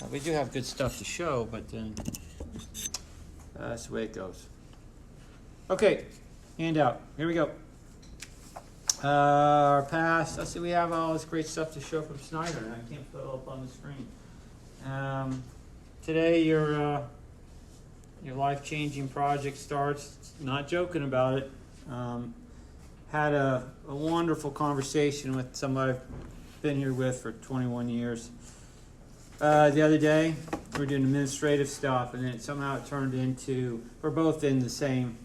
We do have good stuff to show, but then that's the way it goes. Okay, handout. Here we go. Our past. Let's see. We have all this great stuff to show from Snyder, and I can't put it up on the screen. Today, your life-changing project starts. Not joking about it. Had a wonderful conversation with somebody I've been here with for 21 years. The other day, we were doing administrative stuff, and then somehow it turned into, we're both in the same,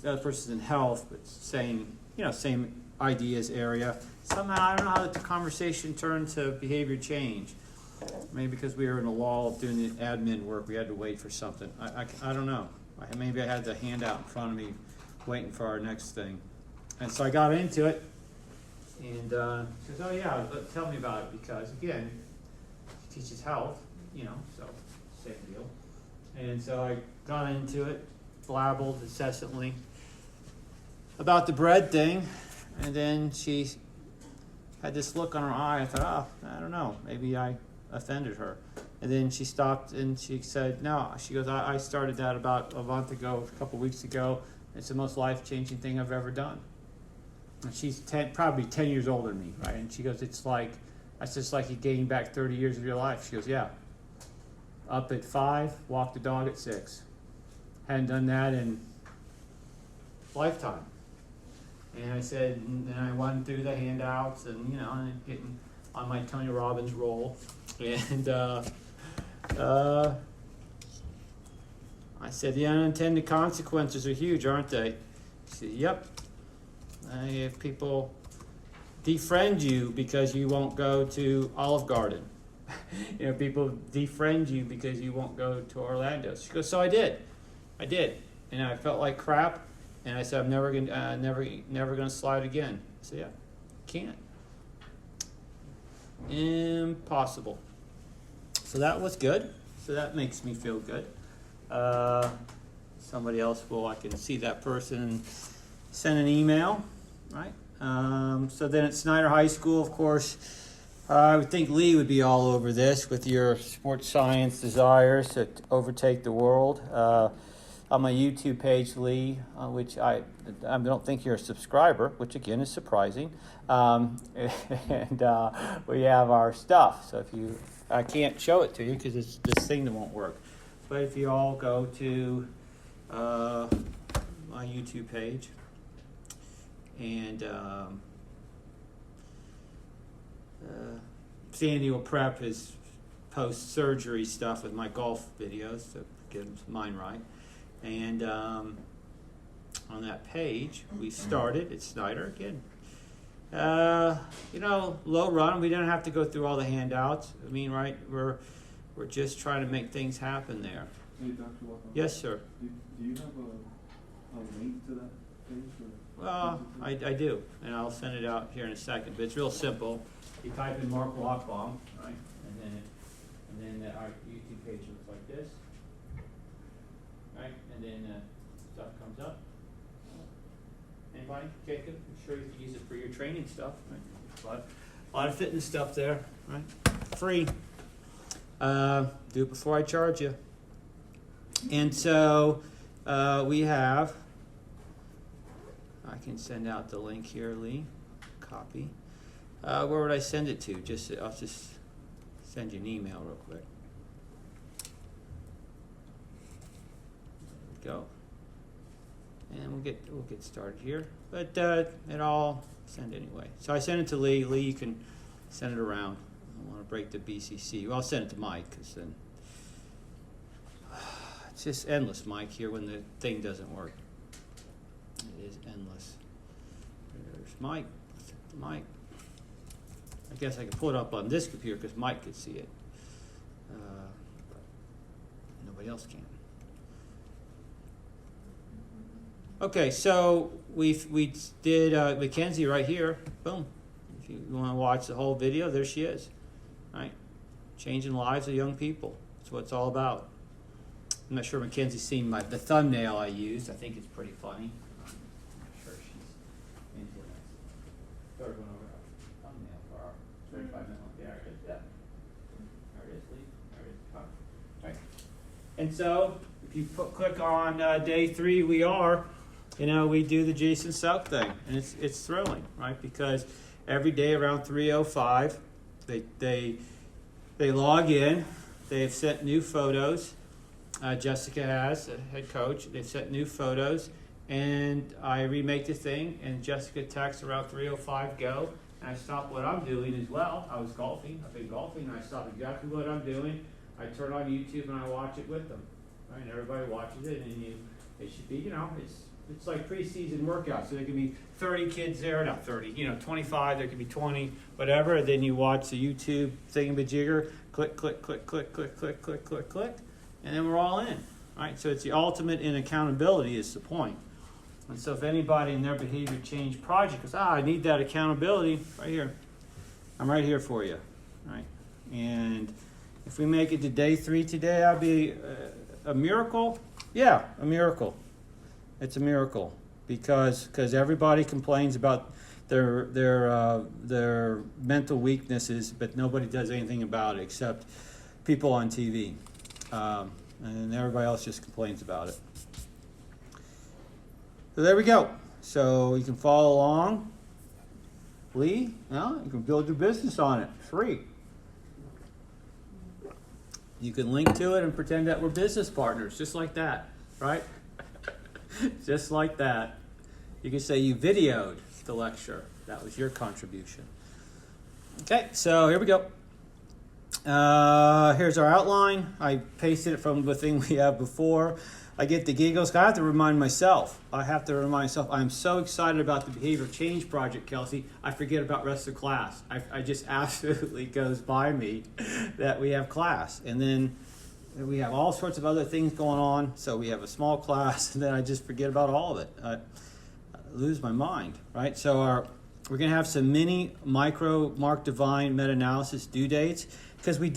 the other person's in health, but same ideas area. Somehow, I don't know how the conversation turned to behavior change. Maybe because we were in a lull of doing the admin work, we had to wait for something. I don't know. Maybe I had the handout in front of me waiting for our next thing. And so I got into it, and she goes, oh yeah, tell me about it, because again, she teaches health, so same deal. And so I got into it, blabbled incessantly about the bread thing, and then she had this look on her eye. I thought, I don't know, maybe I offended her. And then she stopped and she said, no. She goes, I started that about a month ago, a couple weeks ago. It's the most life-changing thing I've ever done. And she's probably 10 years older than me, right? And she goes, that's just like you gained back 30 years of your life. She goes, yeah. Up at 5, walk the dog at 6. Hadn't done that in lifetime. And I said, and I went through the handouts and, and getting on my Tony Robbins roll. And I said, the unintended consequences are huge, aren't they? She said, yep. If people defriend you because you won't go to Olive Garden. People defriend you because you won't go to Orlando. She goes, so I did. And I felt like crap. And I said, I'm never gonna slide again. I said, yeah, can't. Impossible. So that was good. So that makes me feel good. Somebody else I can see that person and send an email, right? So then at Snyder High School, of course, I would think Lee would be all over this with your sports science desires to overtake the world. On my YouTube page, Lee, which I don't think you're a subscriber, which again is surprising. And we have our stuff. So I can't show it to you because it's this thing that won't work. But if you all go to my YouTube page and Sandy will prep his post-surgery stuff with my golf videos to get mine right. And on that page, we started at Snyder again. Low run. We don't have to go through all the handouts. I mean, right? We're just trying to make things happen there. Hey, Dr. Walker. Yes, sir. Do you have a link to that page? Well, I do, and I'll send it out here in a second. But it's real simple. You type in Mark Lockbaum, right, and then our YouTube page looks like this. Right, and then stuff comes up. Anybody? Jacob? I'm sure you can use it for your training stuff. Right? A lot of fitness stuff there, right? Free. Do it before I charge you. And so we have, I can send out the link here, Lee. Copy. Where would I send it to? I'll just send you an email real quick. Go, and we'll get started here. But it all send anyway. So I sent it to Lee. Lee, you can send it around. I want to break the BCC. Well, I'll send it to Mike because then it's just endless, Mike. Here when the thing doesn't work, it is endless. There's Mike. Mike. I guess I can pull it up on this computer because Mike could see it. But nobody else can. Okay, so we did Mackenzie right here. Boom. If you want to watch the whole video, there she is. Right? Changing lives of young people. That's what it's all about. I'm not sure Mackenzie's seen the thumbnail I used. I think it's pretty funny. I'm sure she's into it. Third one over. Thumbnail for our 35-minute one. There it is. Yeah. There it is, Lee. There it And so if you click on day 3, we do the Jason Selk thing, and it's thrilling, right? Because every day around 3:05, they log in. They've sent new photos. Jessica has, head coach. They've sent new photos, and I remake the thing. And Jessica texts around 3:05, go. And I stop what I'm doing as well. I was golfing. I've been golfing, and I stop exactly what I'm doing. I turn on YouTube and I watch it with them. Right? And everybody watches it, and it should be, it's like preseason workout. So there could be 30 kids there, not 30, 25, there could be 20, whatever. And then you watch the YouTube thingamajigger, click, click, click, click, click, click, click, click, click, and then we're all in, right? So it's the ultimate in accountability is the point. And so if anybody in their behavior change project goes, I need that accountability, right here. I'm right here for you, right? And if we make it to day 3 today, that'll be a miracle. Yeah, a miracle. It's a miracle because everybody complains about their mental weaknesses, but nobody does anything about it except people on TV, and everybody else just complains about it. So there we go. So you can follow along. Lee, you can build your business on it, free. You can link to it and pretend that we're business partners, just like that, right? Just like that. You can say you videoed the lecture. That was your contribution. Okay, so here we go. Here's our outline. I pasted it from the thing we have before. I get the giggles. I have to remind myself. I'm so excited about the behavior change project, Kelsey. I forget about the rest of the class. I just absolutely goes by me that we have class. And then we have all sorts of other things going on. So we have a small class, and then I just forget about all of it. I lose my mind, right? So we're going to have some mini micro Mark Divine meta-analysis due dates because we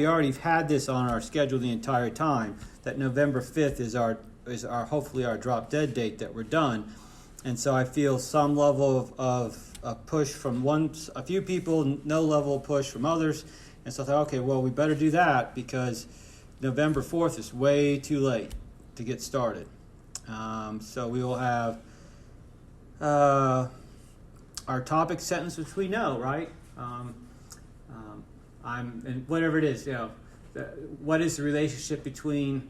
already had this on our schedule the entire time that November 5th is our hopefully our drop dead date that we're done. And so I feel some level of push from a few people, no level of push from others. And so I thought, okay, well, we better do that because November 4th is way too late to get started. So we will have our topic sentence, which we know, right? And whatever it is, what is the relationship between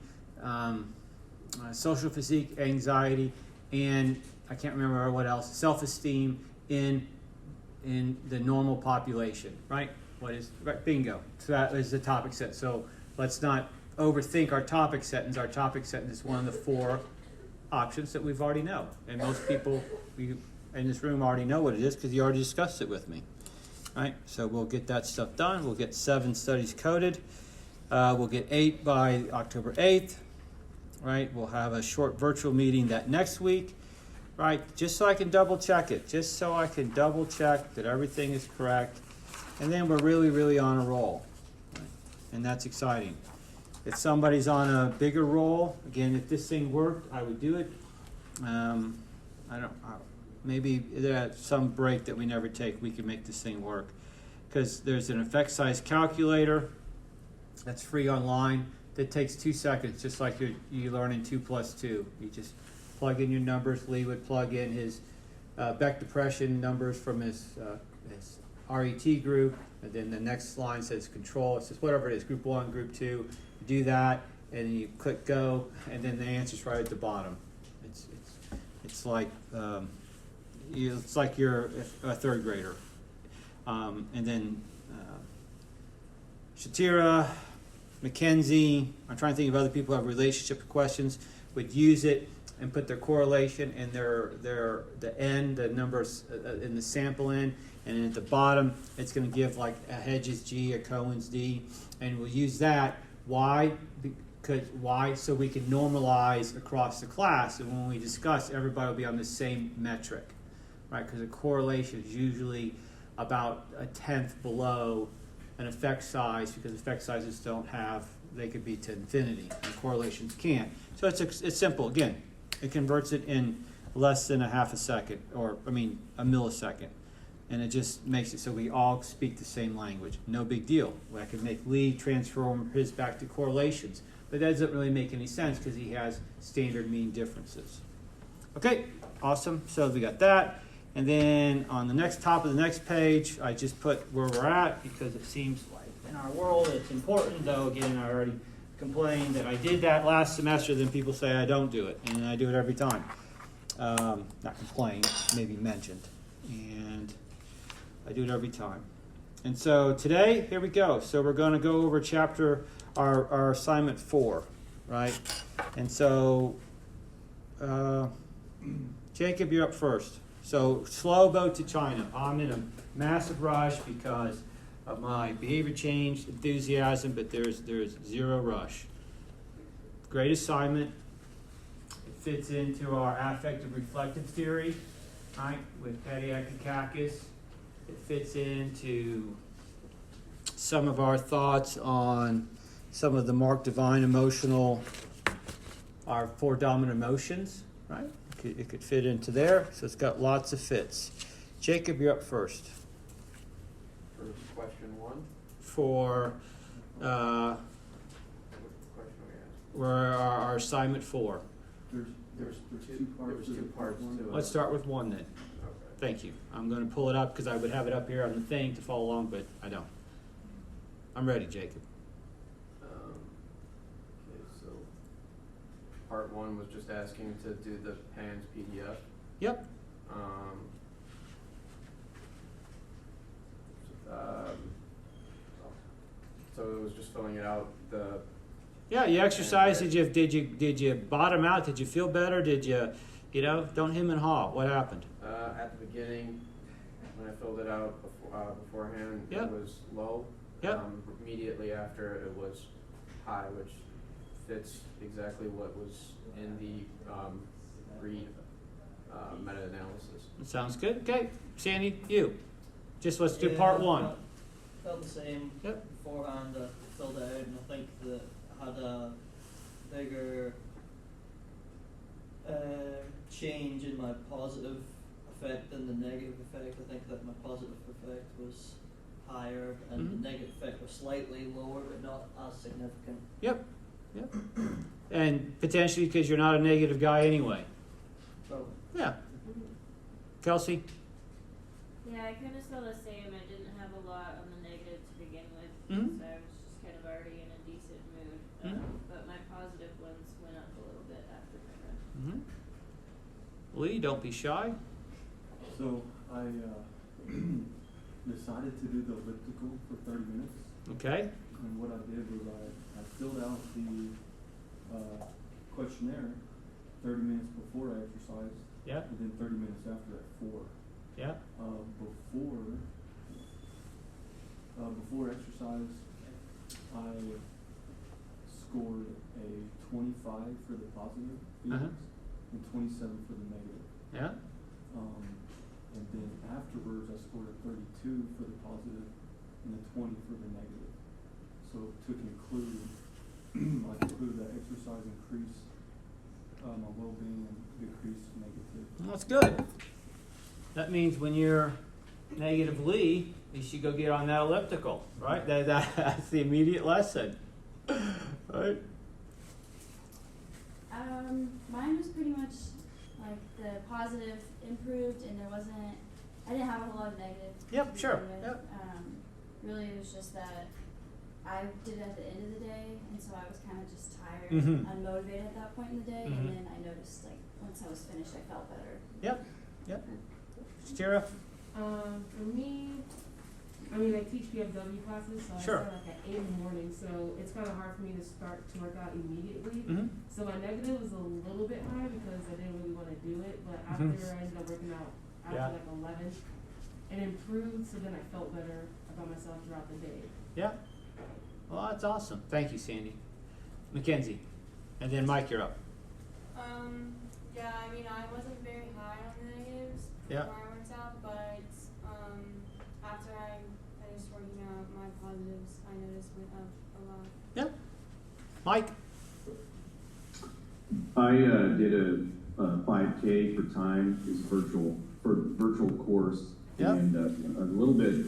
social physique, anxiety, and I can't remember what else, self-esteem in the normal population, right? Bingo. So that is the topic sentence. So let's not overthink our topic sentence. Our topic sentence is one of the 4 options that we've already know. And most people in this room already know what it is because you already discussed it with me. Right? So we'll get that stuff done. We'll get 7 studies coded. We'll get 8 by October 8th. Right? We'll have a short virtual meeting that next week. Right? Just so I can double check it. Just so I can double check that everything is correct. And then we're really, really on a roll. Right? And that's exciting. If somebody's on a bigger roll, again, if this thing worked, I would do it. Maybe at some break that we never take, we can make this thing work. Because there's an effect size calculator that's free online that takes 2 seconds, just like you learn in 2 plus 2. You just plug in your numbers. Lee would plug in his Beck depression numbers from his RET group, and then the next line says control. It says whatever it is, group 1, group 2. You do that, and then you click go, and then the answer's right at the bottom. It's like it's like you're a 3rd grader. And then Shatira, Mackenzie, I'm trying to think of other people who have relationship questions, would use it and put their correlation and the numbers in the sample in, and then at the bottom it's going to give like a Hedges G, a Cohen's D, and we'll use that. Why? So we can normalize across the class, and when we discuss, everybody will be on the same metric, right? Because a correlation is usually about a 1/10 below an effect size, because effect sizes they could be to infinity, and correlations can't. So it's simple. Again, it converts it in less than a millisecond. And it just makes it so we all speak the same language. No big deal. I could make Lee transform his back to correlations. but that doesn't really make any sense because he has standard mean differences. Okay, awesome. So we got that. And then on the next top of the next page, I just put where we're at because it seems like in our world it's important, though again I already complained that I did that last semester, then people say I don't do it, and I do it every time. Not complain, maybe mentioned. And I do it every time. And so today, here we go. So we're going to go over our assignment 4, right? And so, Jacob, you're up first. So, slow boat to China. I'm in a massive rush because of my behavior change enthusiasm, but there's zero rush. Great assignment. It fits into our affective reflective theory, right, with Kadiakakakis. It fits into some of our thoughts on some of the marked divine emotional, our 4 dominant emotions, right? It could fit into there, so it's got lots of fits. Jacob, you're up first. For question 1? For What question are we asking? we're our assignment 4. There's two parts. There was 2 parts to it. Let's start with 1 then. Okay. Thank you. I'm going to pull it up because I would have it up here on the thing to follow along, but I don't. I'm ready, Jacob. Okay, so part 1 was just asking to do the PANS PDF. Yep. So it was just filling it out. Yeah, you exercised. Did you bottom out? Did you feel better? Did you don't hem and haw? What happened? At the beginning, when I filled it out beforehand, Yep. it was low. Yep. Immediately after, it was high, which fits exactly what was in the Reed meta-analysis. That sounds good. Okay, Sandy, you. Just let's do part 1. Felt the same Yep. beforehand. I filled it out, and I think that I had a bigger change in my positive effect than the negative effect. I think that my positive effect was higher, and Mhm. the negative effect was slightly lower, but not as significant. Yep. And potentially because you're not a negative guy anyway. So Yeah. Kelsey? Yeah, I kind of saw the same. I didn't have a lot on the negative to begin with, Mhm. so I was just kind of already in a decent mood. Mhm. But my positive ones went up a little bit after my run. Mm-hmm. Lee, don't be shy. So I decided to do the elliptical for 30 minutes. Okay. And what I did was I filled out the questionnaire 30 minutes before I exercised, Yeah. and then 30 minutes after at 4. Yeah. Before exercise, I scored a 25 for the positive feelings and 27 for the negative. Yeah. And then afterwards, I scored a 32 for the positive and a 20 for the negative. So to conclude, I concluded that exercise increased my well-being and decreased negativity. Well, that's good. That means when you're negative Lee, you should go get on that elliptical, right? That's the immediate lesson, right? Mine was pretty much like the positive improved, and I didn't have a whole lot of negative. Yep, to sure, begin with. yep. Really, it was just that I did it at the end of the day, and so I was kind of just tired, Mhm. unmotivated at that point in the day, Mhm. and then I noticed like once I was finished, I felt better. Yep. Stira? For me, I mean, I teach PFW classes, so Sure. I start like at 8 in the morning, so it's kind of hard for me to start to work out immediately. Mm-hmm. So my negative was a little bit high because I didn't really want to do it, but after I ended up working out after Yeah. like 11, it improved, so then I felt better about myself throughout the day. Yeah. Well, that's awesome. Thank you, Sandy. Mackenzie. And then Mike, you're up. Yeah, I mean, I wasn't very high on the negatives Yeah. before I worked out, but after I finished working out, my positives I noticed went up a lot. Yeah. Mike? I did a 5K for time. It's virtual course, Yeah. and a little bit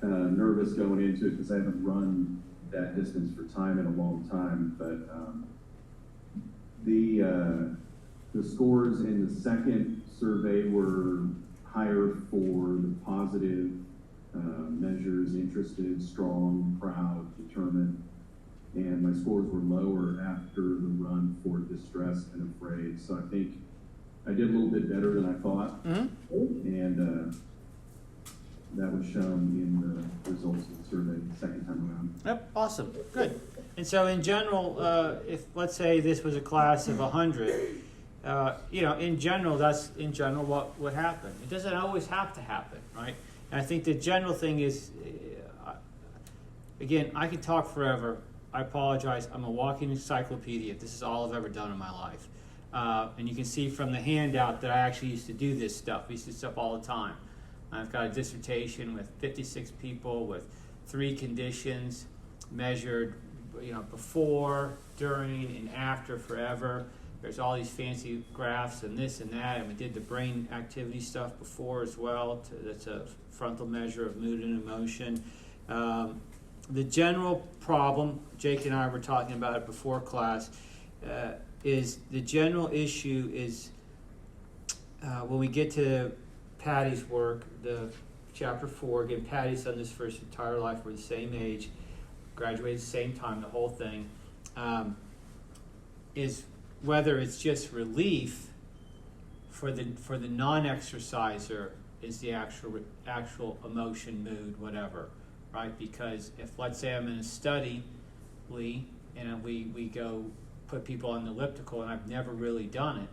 nervous going into it because I haven't run that distance for time in a long time, but the scores in the second survey were higher for the positive measures: interested, strong, proud, determined, and my scores were lower after the run for distressed and afraid. So I think I did a little bit better than I thought, and that was shown in the results of the survey the second time around. Yep, awesome, good. And so in general, if let's say this was a class of 100, in general, that's in general what would happen. It doesn't always have to happen, right? And I think the general thing is, again, I could talk forever. I apologize. I'm a walking encyclopedia. This is all I've ever done in my life. And you can see from the handout that I actually used to do this stuff. I used to do stuff all the time. I've got a dissertation with 56 people with 3 conditions measured, before, during, and after forever. There's all these fancy graphs and this and that, and we did the brain activity stuff before as well. That's a frontal measure of mood and emotion. The general problem, Jake and I were talking about it before class, is the general issue is when we get to Patty's work, the chapter 4, again, Patty's done this for his entire life. We're the same age, graduated at the same time, the whole thing, is whether it's just relief for the non-exerciser is the actual emotion, mood, whatever, right? Because if, let's say I'm in a study, Lee, and we go put people on the elliptical and I've never really done it,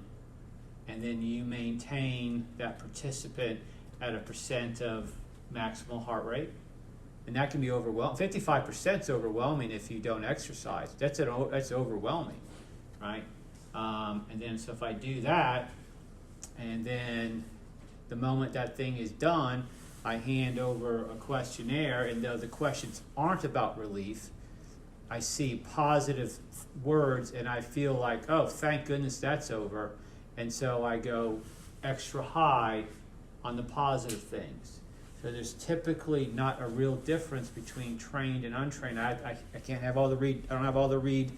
and then you maintain that participant at a % of maximal heart rate, and that can be overwhelming. 55% is overwhelming if you don't exercise. That's overwhelming, right? And then so if I do that, and then the moment that thing is done, I hand over a questionnaire, and though the questions aren't about relief, I see positive words, and I feel like, oh, thank goodness that's over. And so I go extra high on the positive things. So there's typically not a real difference between trained and untrained. I can't have all the read. I don't have all the read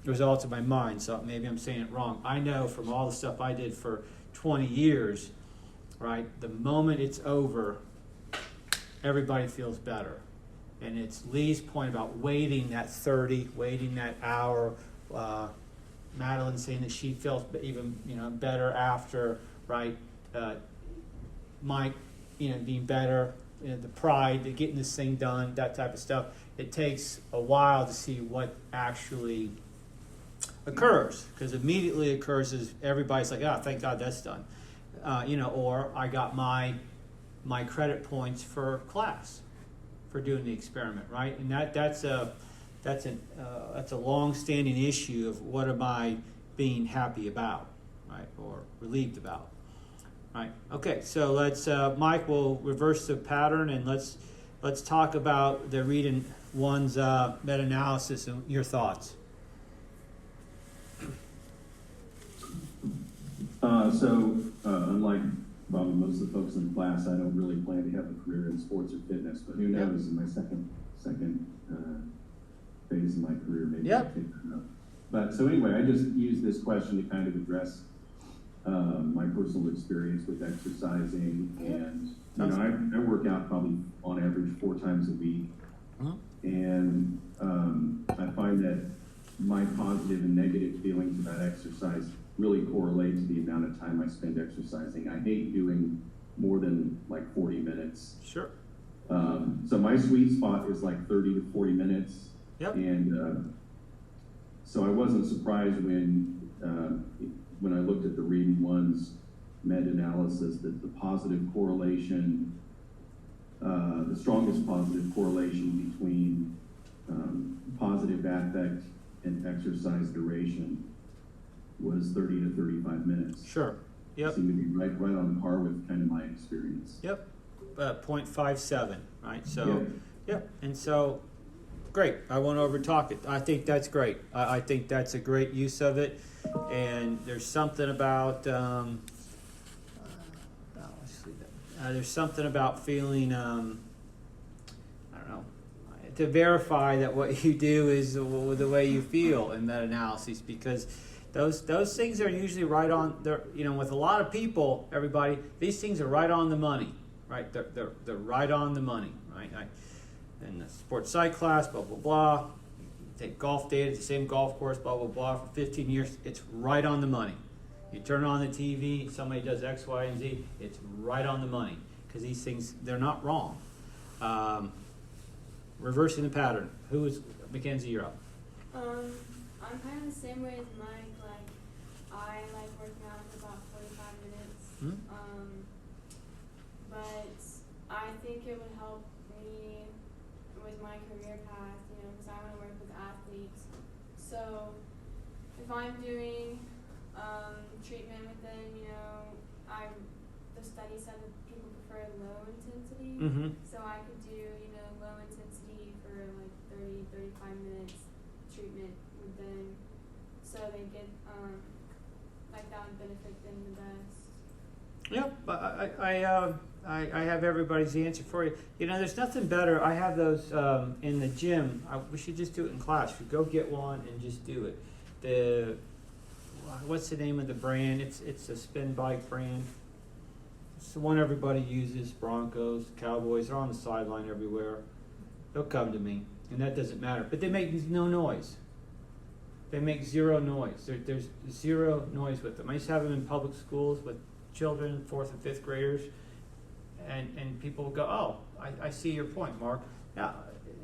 results in my mind, so maybe I'm saying it wrong. I know from all the stuff I did for 20 years, right, the moment it's over, everybody feels better. And it's Lee's point about waiting that 30, waiting that hour. Madeline saying that she felt even better after, right? Mike, being better, the pride, the getting this thing done, that type of stuff. It takes a while to see what actually occurs, because immediately occurs is everybody's like, oh, thank God that's done, or I got my credit points for class for doing the experiment, right? And that's a long-standing issue of what am I being happy about, right, or relieved about, right? Okay, so let's Mike will reverse the pattern, and let's talk about the reading one's meta-analysis and your thoughts. Unlike probably most of the folks in the class, I don't really plan to have a career in sports or fitness, but who knows, in my second phase of my career, maybe I'll take that up. But so anyway, I just use this question to kind of address my personal experience with exercising, and I work out probably on average 4 times a week, and I find that my positive and negative feelings about exercise really correlate to the amount of time I spend exercising. I hate doing more than like 40 minutes. Sure. So my sweet spot is like 30 to 40 minutes. Yep. And so I wasn't surprised when I looked at the Reading One's meta-analysis that the positive correlation, the strongest positive correlation between positive affect and exercise duration was 30 to 35 minutes. Sure. Yep. Seemed to be right on par with kind of my experience. Yep. 0.57, right? So, yep. And so, great. I won't overtalk it. I think that's great. I think that's a great use of it. And there's something about, let's leave that. There's something about feeling, I don't know, to verify that what you do is the way you feel in meta-analyses, because those things are usually right on. They're, with a lot of people, everybody, these things are right on the money, right? They're right on the money, right? In the sports psych class, blah blah blah. You take golf data, the same golf course, blah blah blah, for 15 years. It's right on the money. You turn on the TV, somebody does X, Y, and Z. It's right on the money, because these things, they're not wrong. Reversing the pattern. Who is Mackenzie? You're up. I'm kind of the same way as Mike. Like, I like working out for about 45 minutes. But I think it would help me with my career path, because I want to work with athletes. So if I'm doing treatment with them, the study said that people prefer low intensity. So I could do, low intensity for like 30, 35 minutes treatment with them, so they get like that would benefit them the best. Yep, I have everybody's answer for you. There's nothing better. I have those in the gym. We should just do it in class. You go get one and just do it. What's the name of the brand? It's a spin bike brand. It's the one everybody uses. Broncos, Cowboys. They're on the sideline everywhere. They'll come to me, and that doesn't matter. But they make no noise. They make zero noise. There's zero noise with them. I used to have them in public schools with children, 4th and 5th graders, and people go, "Oh, I see your point, Mark." Yeah,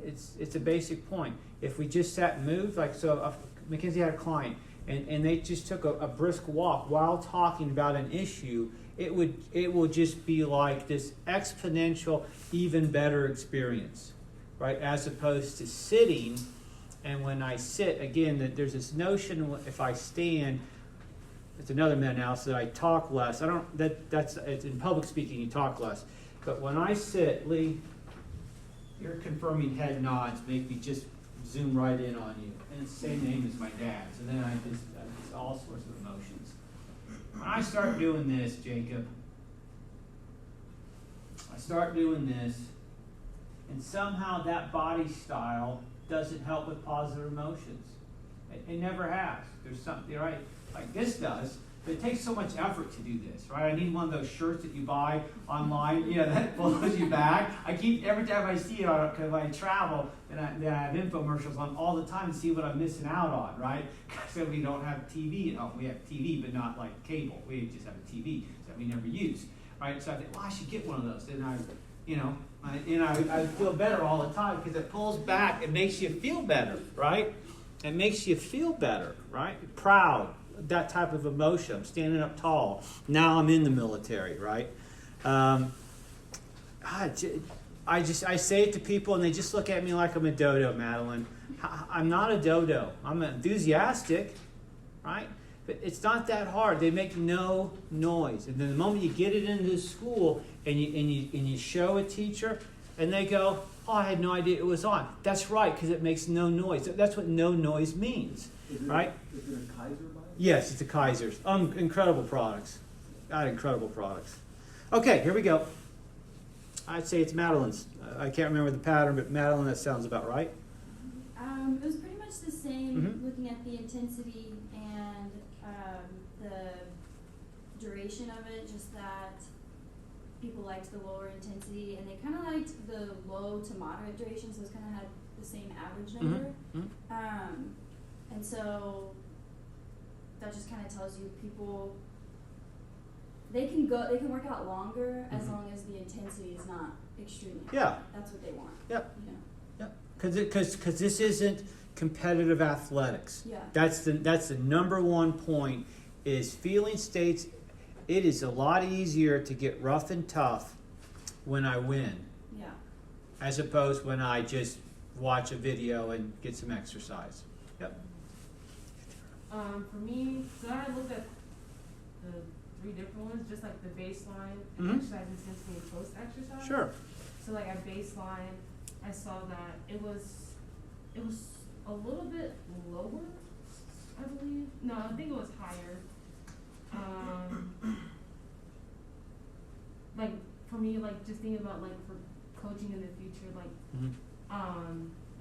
it's a basic point. If we just sat and moved, like so, Mackenzie had a client, and they just took a brisk walk while talking about an issue, it will just be like this exponential, even better experience, right? As opposed to sitting, and when I sit, again, there's this notion if I stand, it's another meta-analysis that I talk less. It's in public speaking you talk less, but when I sit, Lee, your confirming head nods make me just zoom right in on you, and it's the same name as my dad's, and then I just all sorts of emotions. When I start doing this, Jacob, and somehow that body style doesn't help with positive emotions. It never has. There's something, right? Like this does. But it takes so much effort to do this, right? I need one of those shirts that you buy online, that blows you back. Every time I see it, because when I travel, and I have infomercials on all the time to see what I'm missing out on, right? Because we don't have TV at home. We have TV, but not like cable. We just have a TV that we never use, right? So I think, I should get one of those. And I feel better all the time because it pulls back. It makes you feel better, right? It makes you feel better, right? Proud. That type of emotion. I'm standing up tall. Now I'm in the military, right? I say it to people and they just look at me like I'm a dodo, Madeline. I'm not a dodo. I'm enthusiastic, right? But it's not that hard. They make no noise. And then the moment you get it into the school and you show a teacher and they go, "Oh, I had no idea it was on." That's right, because it makes no noise. That's what no noise means, right? Is it a Kaiser bike? Yes, it's a Kaiser's. Incredible products. Got incredible products. Okay, here we go. I'd say it's Madeline's. I can't remember the pattern, but Madeline, that sounds about right. It was pretty much the same, looking at the intensity and the duration of it, just that people liked the lower intensity and they kind of liked the low to moderate duration, so it's kind of had the same average number. And so that just kind of tells you people, they can work out longer as long as the intensity is not extremely high. Yeah. That's what they want. Yep. Yep. Because this isn't competitive athletics. Yeah. That's the number one point is feeling states. It is a lot easier to get rough and tough when I win. Yeah. As opposed when I just watch a video and get some exercise. Yep. For me, so I looked at the 3 different ones, just like the baseline, exercise intensity, and post-exercise. Sure. So like at baseline, I saw that it was a little bit lower, I believe. No, I think it was higher. Like for me, like just thinking about like for coaching in the future, like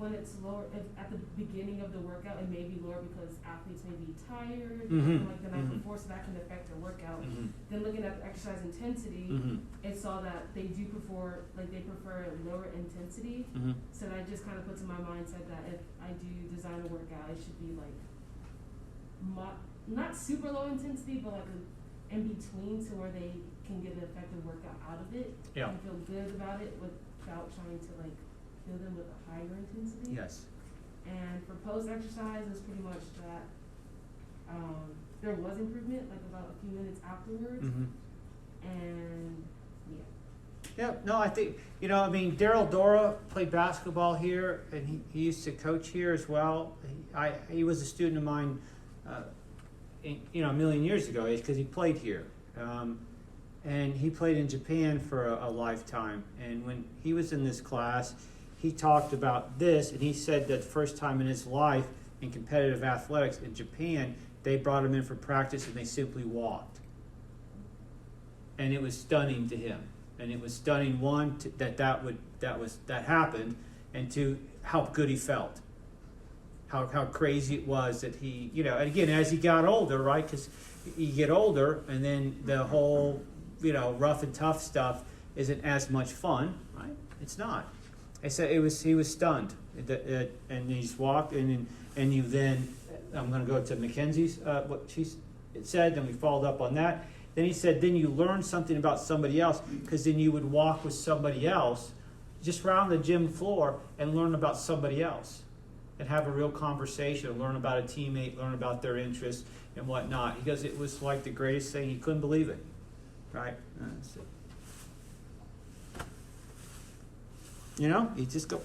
when it's lower, if at the beginning of the workout, it may be lower because athletes may be tired, Mhm. like the night Mhm. before, so that can affect their workout. Mhm. Then looking at the exercise intensity, Mhm. it saw that they prefer lower intensity. Mhm. So that just kind of puts in my mindset that if I do design a workout, it should be like not super low intensity, but like in between, to where they can get an effective workout out of it Yeah. and feel good about it without trying to like kill them with a higher intensity. Yes. And for post exercise, it's pretty much that there was improvement, like about a few minutes afterwards, Mhm. and yeah. Yeah, no, I think, I mean, Daryl Dora played basketball here, and he used to coach here as well. He was a student of mine, a million years ago, because he played here. And he played in Japan for a lifetime. And when he was in this class, he talked about this, and he said that the first time in his life in competitive athletics in Japan, they brought him in for practice and they simply walked. And it was stunning to him. And it was stunning, one, that happened, and two, how good he felt. How crazy it was that he, and again, as he got older, right? Because you get older, and then the whole, rough and tough stuff isn't as much fun, right? It's not. I said he was stunned, and he's walked, and you then, I'm going to go to Mackenzie's, what she said, then we followed up on that. Then he said, then you learn something about somebody else, because then you would walk with somebody else, just around the gym floor, and learn about somebody else, and have a real conversation, learn about a teammate, learn about their interests and whatnot. He goes, it was like the greatest thing. He couldn't believe it, right? You just go,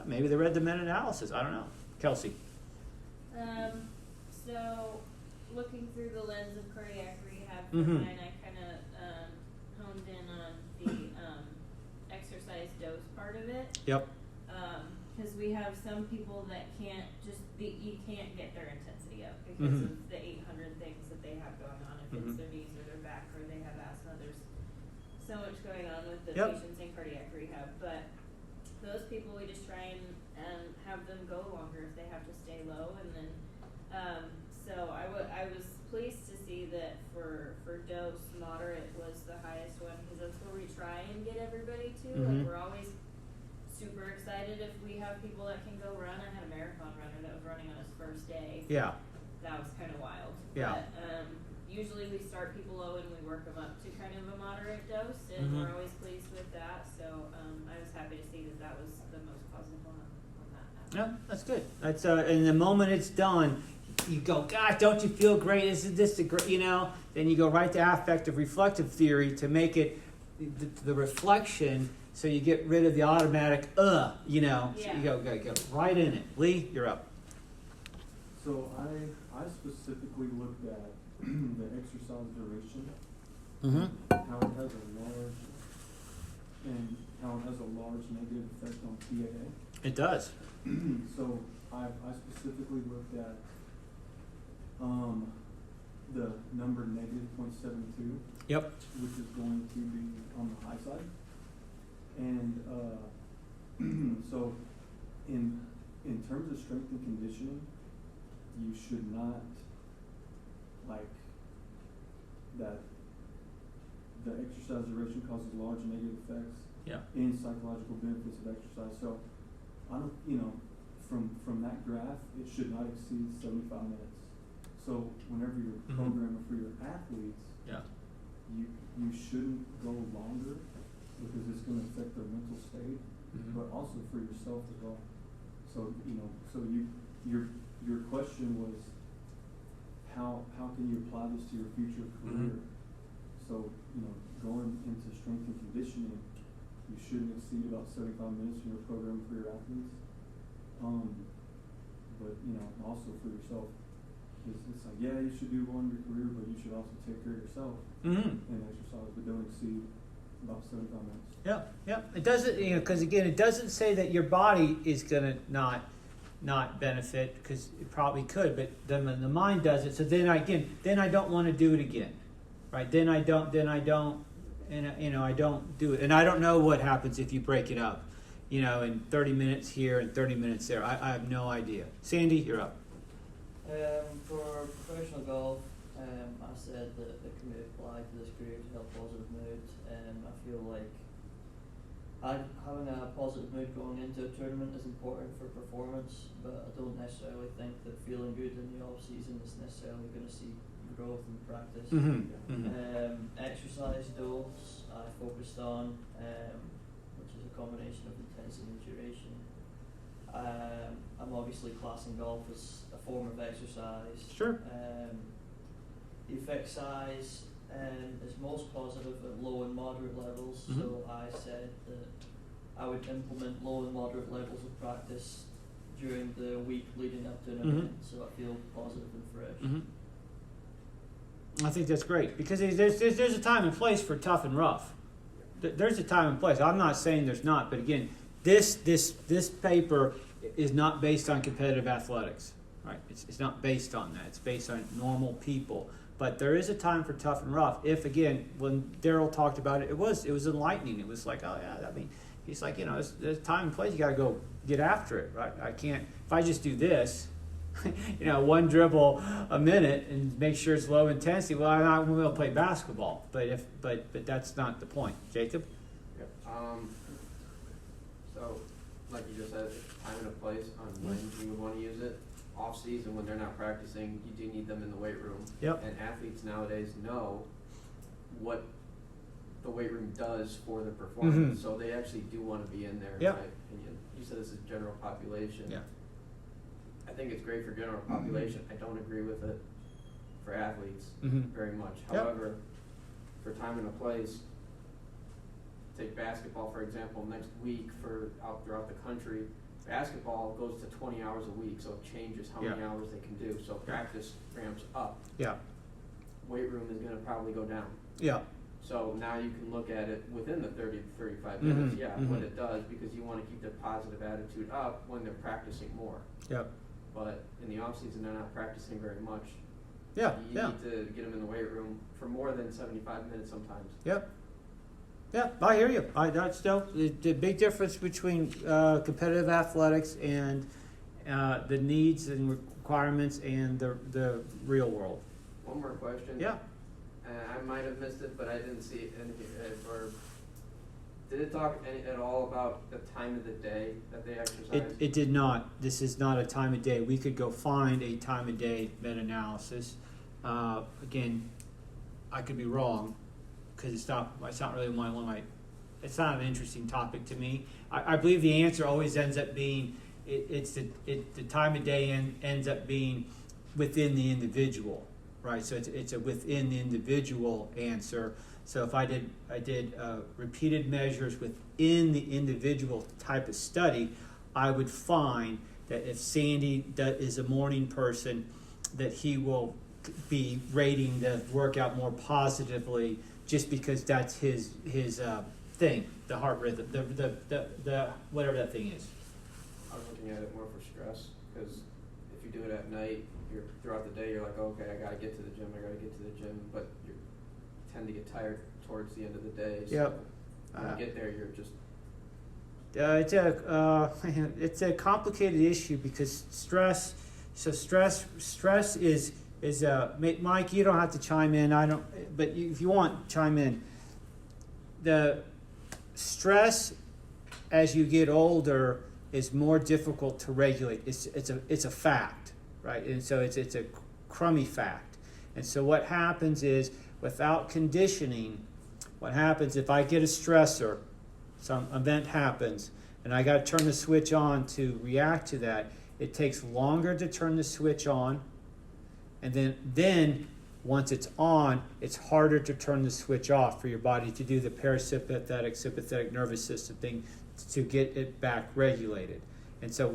maybe they read the meta-analysis. I don't know. Kelsey. So looking through the lens of cardiac rehab for Mhm. mine, I kind of honed in on the exercise dose part of it. Yep. Because we have some people that you can't get their intensity up because Mhm. of the 800 things that they have going on. If Mhm. it's their knees or their back or they have asthma, there's so much going on with the Yep. patients in cardiac rehab. But those people, we just try and have them go longer if they have to stay low. And then, so I was pleased to see that for dose, moderate was the highest one, because that's where we try and get everybody to. Mhm. Like, we're always super excited if we have people that can go run. I had a marathon runner that was running on his first day. Yeah. That was kind of wild. Yeah. But usually we start people low and we work them up to kind of a moderate dose, and Mhm. we're always pleased with that. So I was happy to see that was the most positive one on that. Yeah, that's good. That's and the moment it's done, you go, God, don't you feel great? Isn't this the great? Then you go right to affective reflective theory to make it the reflection, so you get rid of the automatic So you go right in it. Lee, you're up. So I specifically looked at the exercise duration, Mm-hmm. how it has a large negative effect on PAA. It does. So I specifically looked at the number negative 0.72, Yep. which is going to be on the high side. And so in terms of strength and conditioning, you should not like that the exercise duration causes large negative effects Yeah. in psychological benefits of exercise. So I don't, from that graph, it should not exceed 75 minutes. So whenever you're Mhm. programming for your athletes, Yeah. you shouldn't go longer, because it's going to affect their mental state, Mhm. but also for yourself as well. So your question was how can you apply this to your future career? Mhm. So going into strength and conditioning, you shouldn't exceed about 75 minutes in your program for your athletes. But also for yourself, it's like, yeah, you should do well in your career, but you should also take care of yourself Mm-hmm. and exercise, but don't exceed about 75 minutes. Yeah, yeah. It doesn't, because again, it doesn't say that your body is gonna not benefit, because it probably could, but then the mind does it. So then I don't want to do it again, right? Then I don't, and I don't do it, and I don't know what happens if you break it up. in 30 minutes here and 30 minutes there. I have no idea. Sandy, you're up. For professional golf, I said that it can be applied to this career to help positive mood. I feel like having a positive mood going into a tournament is important for performance, but I don't necessarily think that feeling good in the off season is necessarily going to see growth in practice. Exercise dose I focused on, which is a combination of intensity and duration. I'm obviously classing golf as a form of exercise. Sure. The effect size is most positive at low and moderate levels, so I said that I would implement low and moderate levels of practice during the week leading up to an event, so I feel positive and fresh. I think that's great because there's a time and place for tough and rough. There's a time and place. I'm not saying there's not, but again, this paper is not based on competitive athletics, right? It's not based on that. It's based on normal people. But there is a time for tough and rough. If again, when Daryl talked about it, it was enlightening. It was like, oh yeah, I mean, he's like, there's time and place. You got to go get after it, right? I can't if I just do this, one dribble a minute and make sure it's low intensity. Well, I'm not going to be able to play basketball. But that's not the point, Jacob. Yep. So, like you just said, time and a place on when you would want to use it. Off season, when they're not practicing, you do need them in the weight room. Yep. And athletes nowadays know what the weight room does for the performance, so they actually do want to be in there. Yep. In my opinion, you said this is general population. Yeah. I think it's great for general population. I don't agree with it for athletes very much. Yep. However, for time and a place, take basketball for example. Next week for out throughout the country. Basketball goes to 20 hours a week, so it changes how many hours they can do. So practice ramps up. Yeah. Weight room is going to probably go down. Yeah. So now you can look at it within the 30 to 35 minutes, what it does, because you want to keep their positive attitude up when they're practicing more. Yep. But in the off season, they're not practicing very much. Yeah. You need to get them in the weight room for more than 75 minutes sometimes. Yep. Yeah, I hear you. That's still the big difference between competitive athletics and the needs and requirements and the real world. One more question. Yeah. I might have missed it, but I didn't see it. Or did it talk at all about the time of the day that they exercise? It did not. This is not a time of day. We could go find a time of day meta-analysis. Again, I could be wrong. Because it's not really one of my, it's not an interesting topic to me. I believe the answer always ends up being, the time of day ends up being within the individual, right? So it's a within the individual answer. So if I did repeated measures within the individual type of study, I would find that if Sandy is a morning person, that he will be rating the workout more positively. Just because that's his thing, the heart rhythm, the whatever that thing is. I was looking at it more for stress, because if you do it at night, throughout the day you're like, okay, I gotta get to the gym, but you tend to get tired towards the end of the day. So Yep. when you get there, you're just. It's a complicated issue because stress is Mike, you don't have to chime in. I don't, but if you want, chime in. The stress as you get older is more difficult to regulate. It's a fact, right? And so it's a crummy fact. And so what happens is, without conditioning, what happens if I get a stressor, some event happens, and I got to turn the switch on to react to that. It takes longer to turn the switch on. And then once it's on, it's harder to turn the switch off for your body to do the parasympathetic, sympathetic nervous system thing to get it back regulated. And so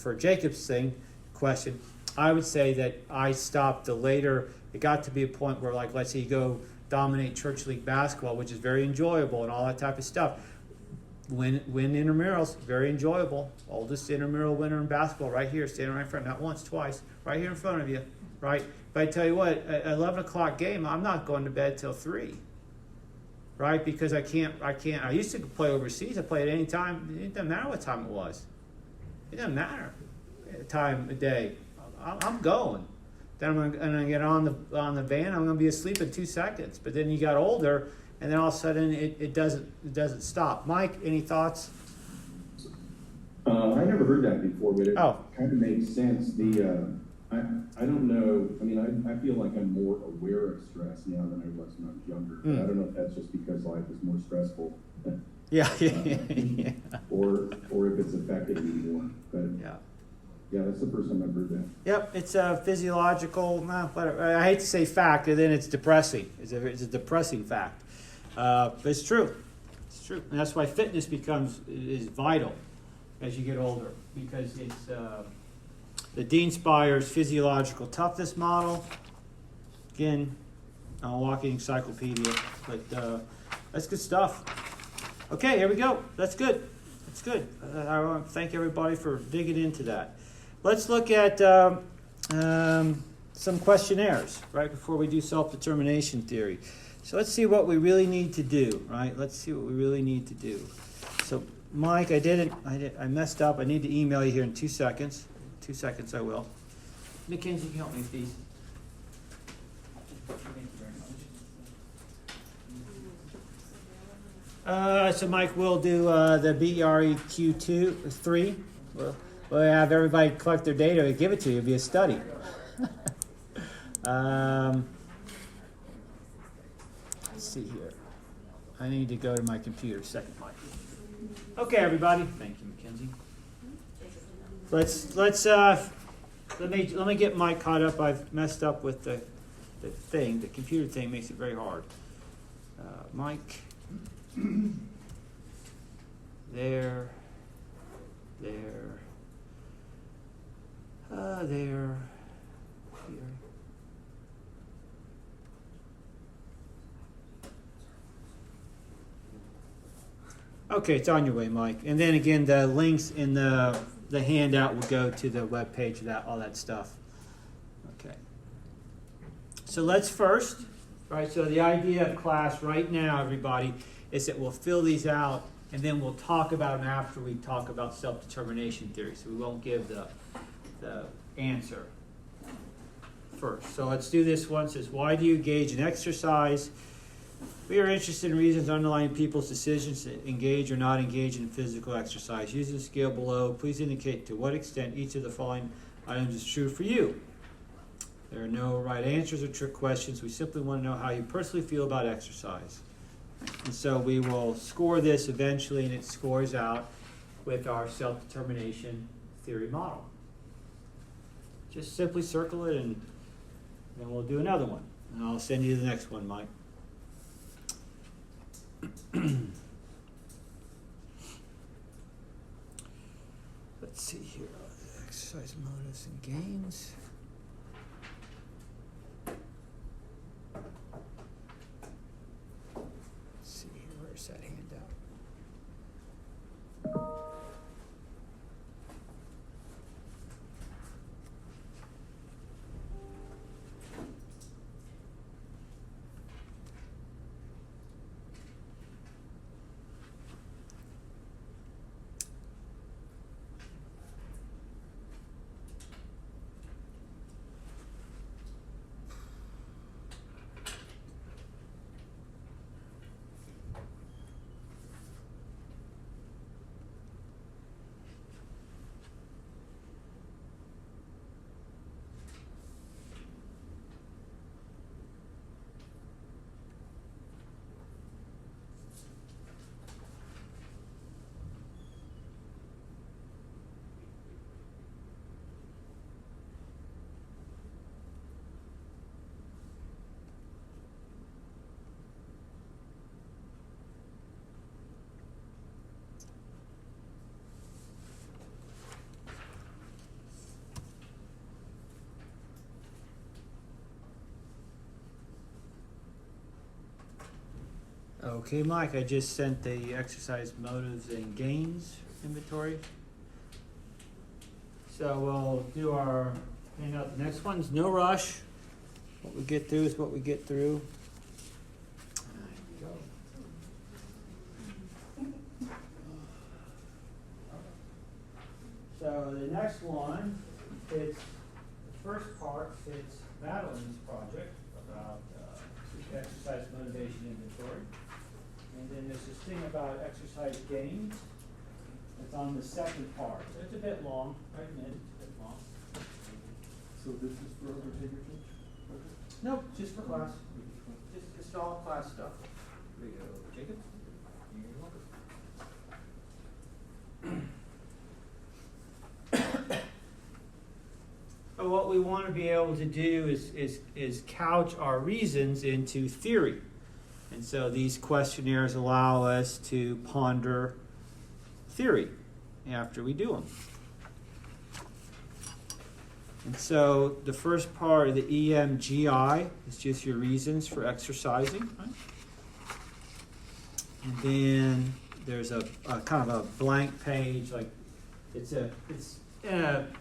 for Jacob's question, I would say that I stopped the later. It got to be a point where, like, let's say you go dominate church league basketball, which is very enjoyable and all that type of stuff. Win intramurals, very enjoyable. Oldest intramural winner in basketball right here, standing right in front, not once, twice, right here in front of you, right? But I tell you what, at 11 o'clock game, I'm not going to bed till 3. right? Because I used to play overseas. I played any time. It doesn't matter what time it was. It doesn't matter. Time of day. I'm going. Then I'm gonna get on the van. I'm gonna be asleep in 2 seconds. But then you got older, and then all of a sudden it doesn't stop. Mike, any thoughts? I never heard that before, but it Oh. kind of makes sense. I don't know. I mean, I feel like I'm more aware of stress now than I was when I was younger. But I don't know if that's just because life is more stressful. Yeah. Or if it's affecting me more. But Yeah. that's the first time I've heard that. Yep, it's a physiological, whatever. I hate to say fact, and then it's depressing. It's a depressing fact. But it's true. It's true. And that's why fitness is vital as you get older, because it's the Dean Spires physiological toughness model. Again, a walking encyclopedia, but that's good stuff. Okay, here we go. That's good. That's good. I want to thank everybody for digging into that. Let's look at some questionnaires, right, before we do self-determination theory. So let's see what we really need to do, right? Let's see what we really need to do. So, Mike, I messed up. I need to email you here in 2 seconds. 2 seconds, I will. Mackenzie, can you help me with these? Thank you very much. So Mike, we'll do the BREQ 3. We'll have everybody collect their data and give it to you. It'll be a study. Let's see here. I need to go to my computer. Second, Mike. Okay, everybody. Thank you, Mackenzie. Let me get Mike caught up. I've messed up with the thing. The computer thing makes it very hard. Mike. There. Here. Okay, it's on your way, Mike. And then again, the links in the handout will go to the web page, all that stuff. Okay. So let's first, right? So the idea of class right now, everybody, is that we'll fill these out, and then we'll talk about them after we talk about self-determination theory. So we won't give the answer first. So let's do this one. It says, why do you engage in exercise? We are interested in reasons underlying people's decisions to engage or not engage in physical exercise. Using the scale below, please indicate to what extent each of the following items is true for you. There are no right answers or trick questions. We simply want to know how you personally feel about exercise. And so we will score this eventually, and it scores out with our self-determination theory model. Just simply circle it, and then we'll do another one. And I'll send you the next one, Mike. Let's see here. Exercise motives and gains. Let's see here. Where's that handout? Okay, Mike, I just sent the exercise motives and gains inventory. So we'll do our handout. The next one's no rush. What we get through is what we get through. There you go. So the next one fits, the first part fits Madeline's project about exercise motivation inventory. And then there's this thing about exercise gains. It's on the second part. So it's a bit long, I admit it's a bit long. So this is for other behavior change? Nope, just for class. Just all class stuff. There you go, Jacob. You're welcome. So what we want to be able to do is couch our reasons into theory. And so these questionnaires allow us to ponder theory after we do them. And so the first part of the EMGI is just your reasons for exercising. Right? And then there's a kind of a blank page, like it's an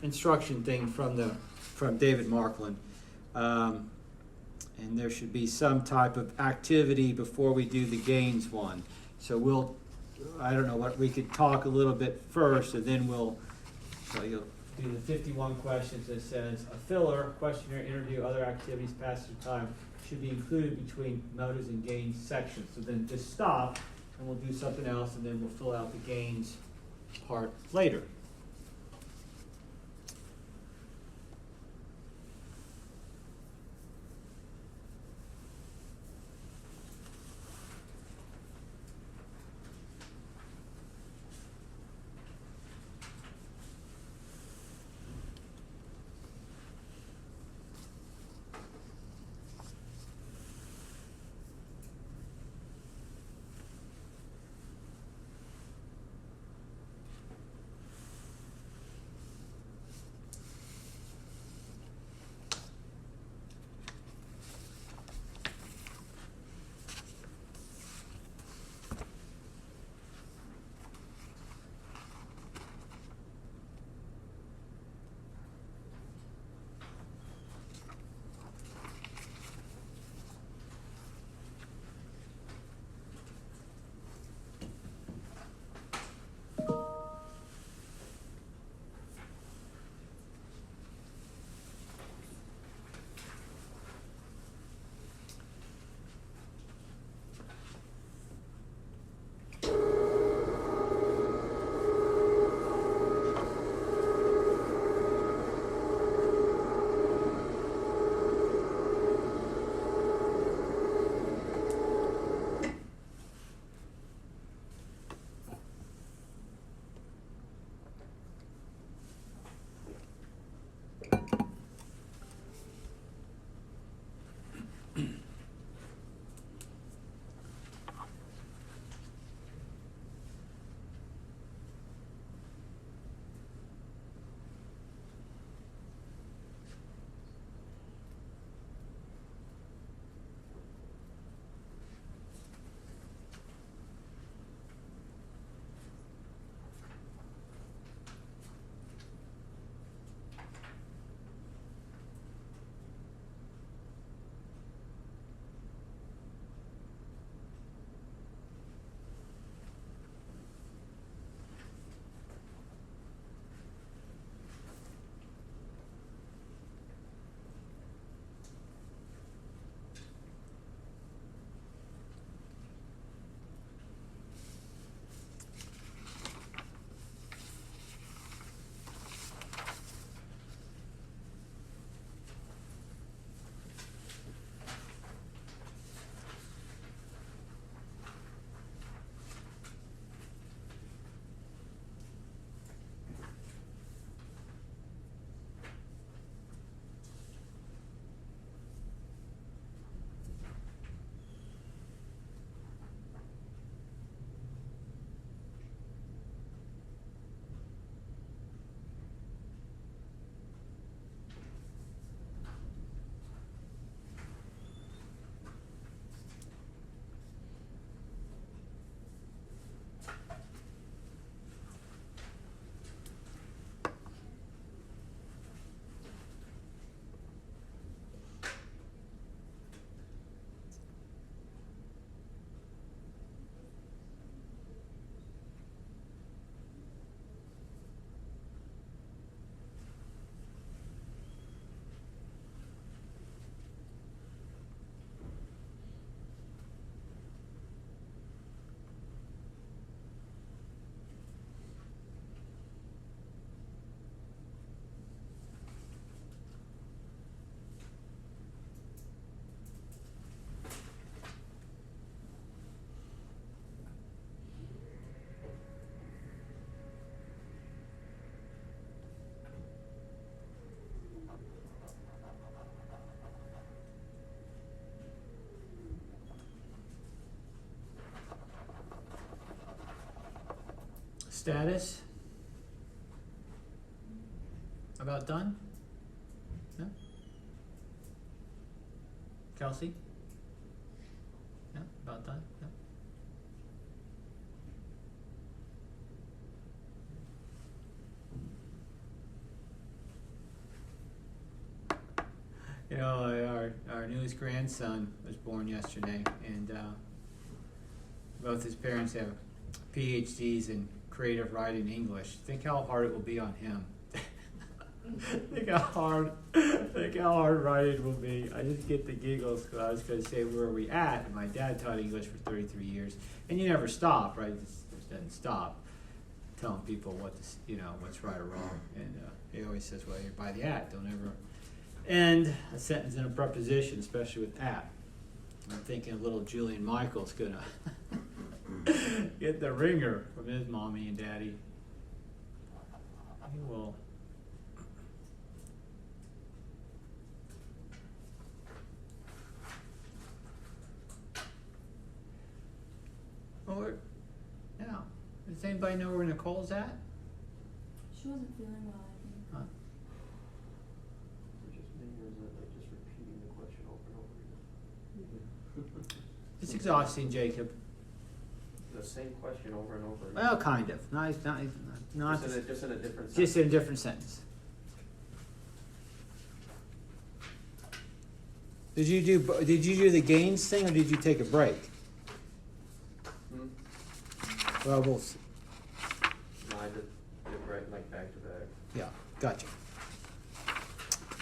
instruction thing from David Markland. And there should be some type of activity before we do the gains one. So I don't know what, we could talk a little bit first, and then you'll do the 51 questions that says a filler, questionnaire, interview, other activities, passage of time should be included between motives and gains sections. So then just stop, and we'll do something else, and then we'll fill out the gains part later. status? About done? No? Kelsey? No? About done? No? You know, our newest grandson was born yesterday, and both his parents have PhDs in creative writing English. Think how hard it will be on him. think how hard writing will be. I just get the giggles because I was going to say, where are we at? And my dad taught English for 33 years, and you never stop, right? It just doesn't stop telling people what's right or wrong. And he always says, well, you're by the at. Don't ever end a sentence in a preposition, especially with at. I'm thinking little Julian Michael's gonna get the ringer from his mommy and daddy. He will. Now, does anybody know where Nicole's at? She wasn't feeling well, I think. Huh? Is it just me, or is it like just repeating the question over and over again? It's exhausting, Jacob. The same question over and over again. Well, kind of. Not just in a different sentence. just in a different sentence. Did you do the gains thing, or did you take a break? Well, we'll see. No, I did right, like back to back. Yeah, gotcha.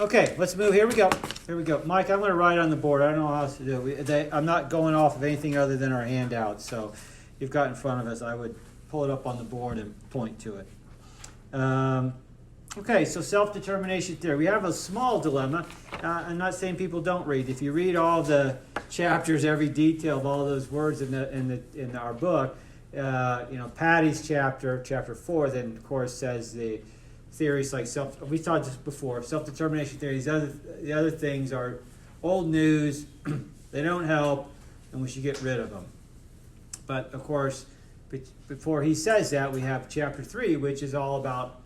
Okay, let's move. Here we go. Mike, I'm going to write on the board. I don't know how else to do it. I'm not going off of anything other than our handout. So you've got in front of us. I would pull it up on the board and point to it. Okay, so self-determination theory. We have a small dilemma. I'm not saying people don't read. If you read all the chapters, every detail of all those words in our book, Patty's chapter 4, then of course says the theories like we talked this before, self-determination theories. The other things are old news. They don't help, and we should get rid of them. But of course, before he says that, we have chapter 3, which is all about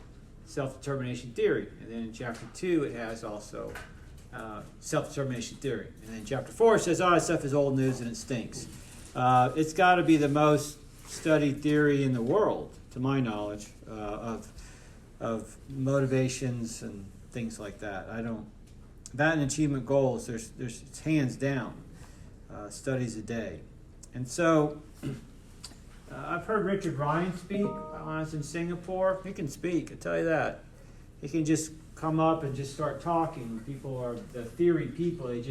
self-determination theory, and then in chapter 2 it has also self-determination theory, and then chapter 4 says, that stuff is old news and it stinks. It's got to be the most studied theory in the world, to my knowledge, of motivations and things like that. That and achievement goals, there's it's hands down studies a day. And so I've heard Richard Ryan speak when I was in Singapore. He can speak, I tell you that. He can just come up and just start talking. People are the theory people, they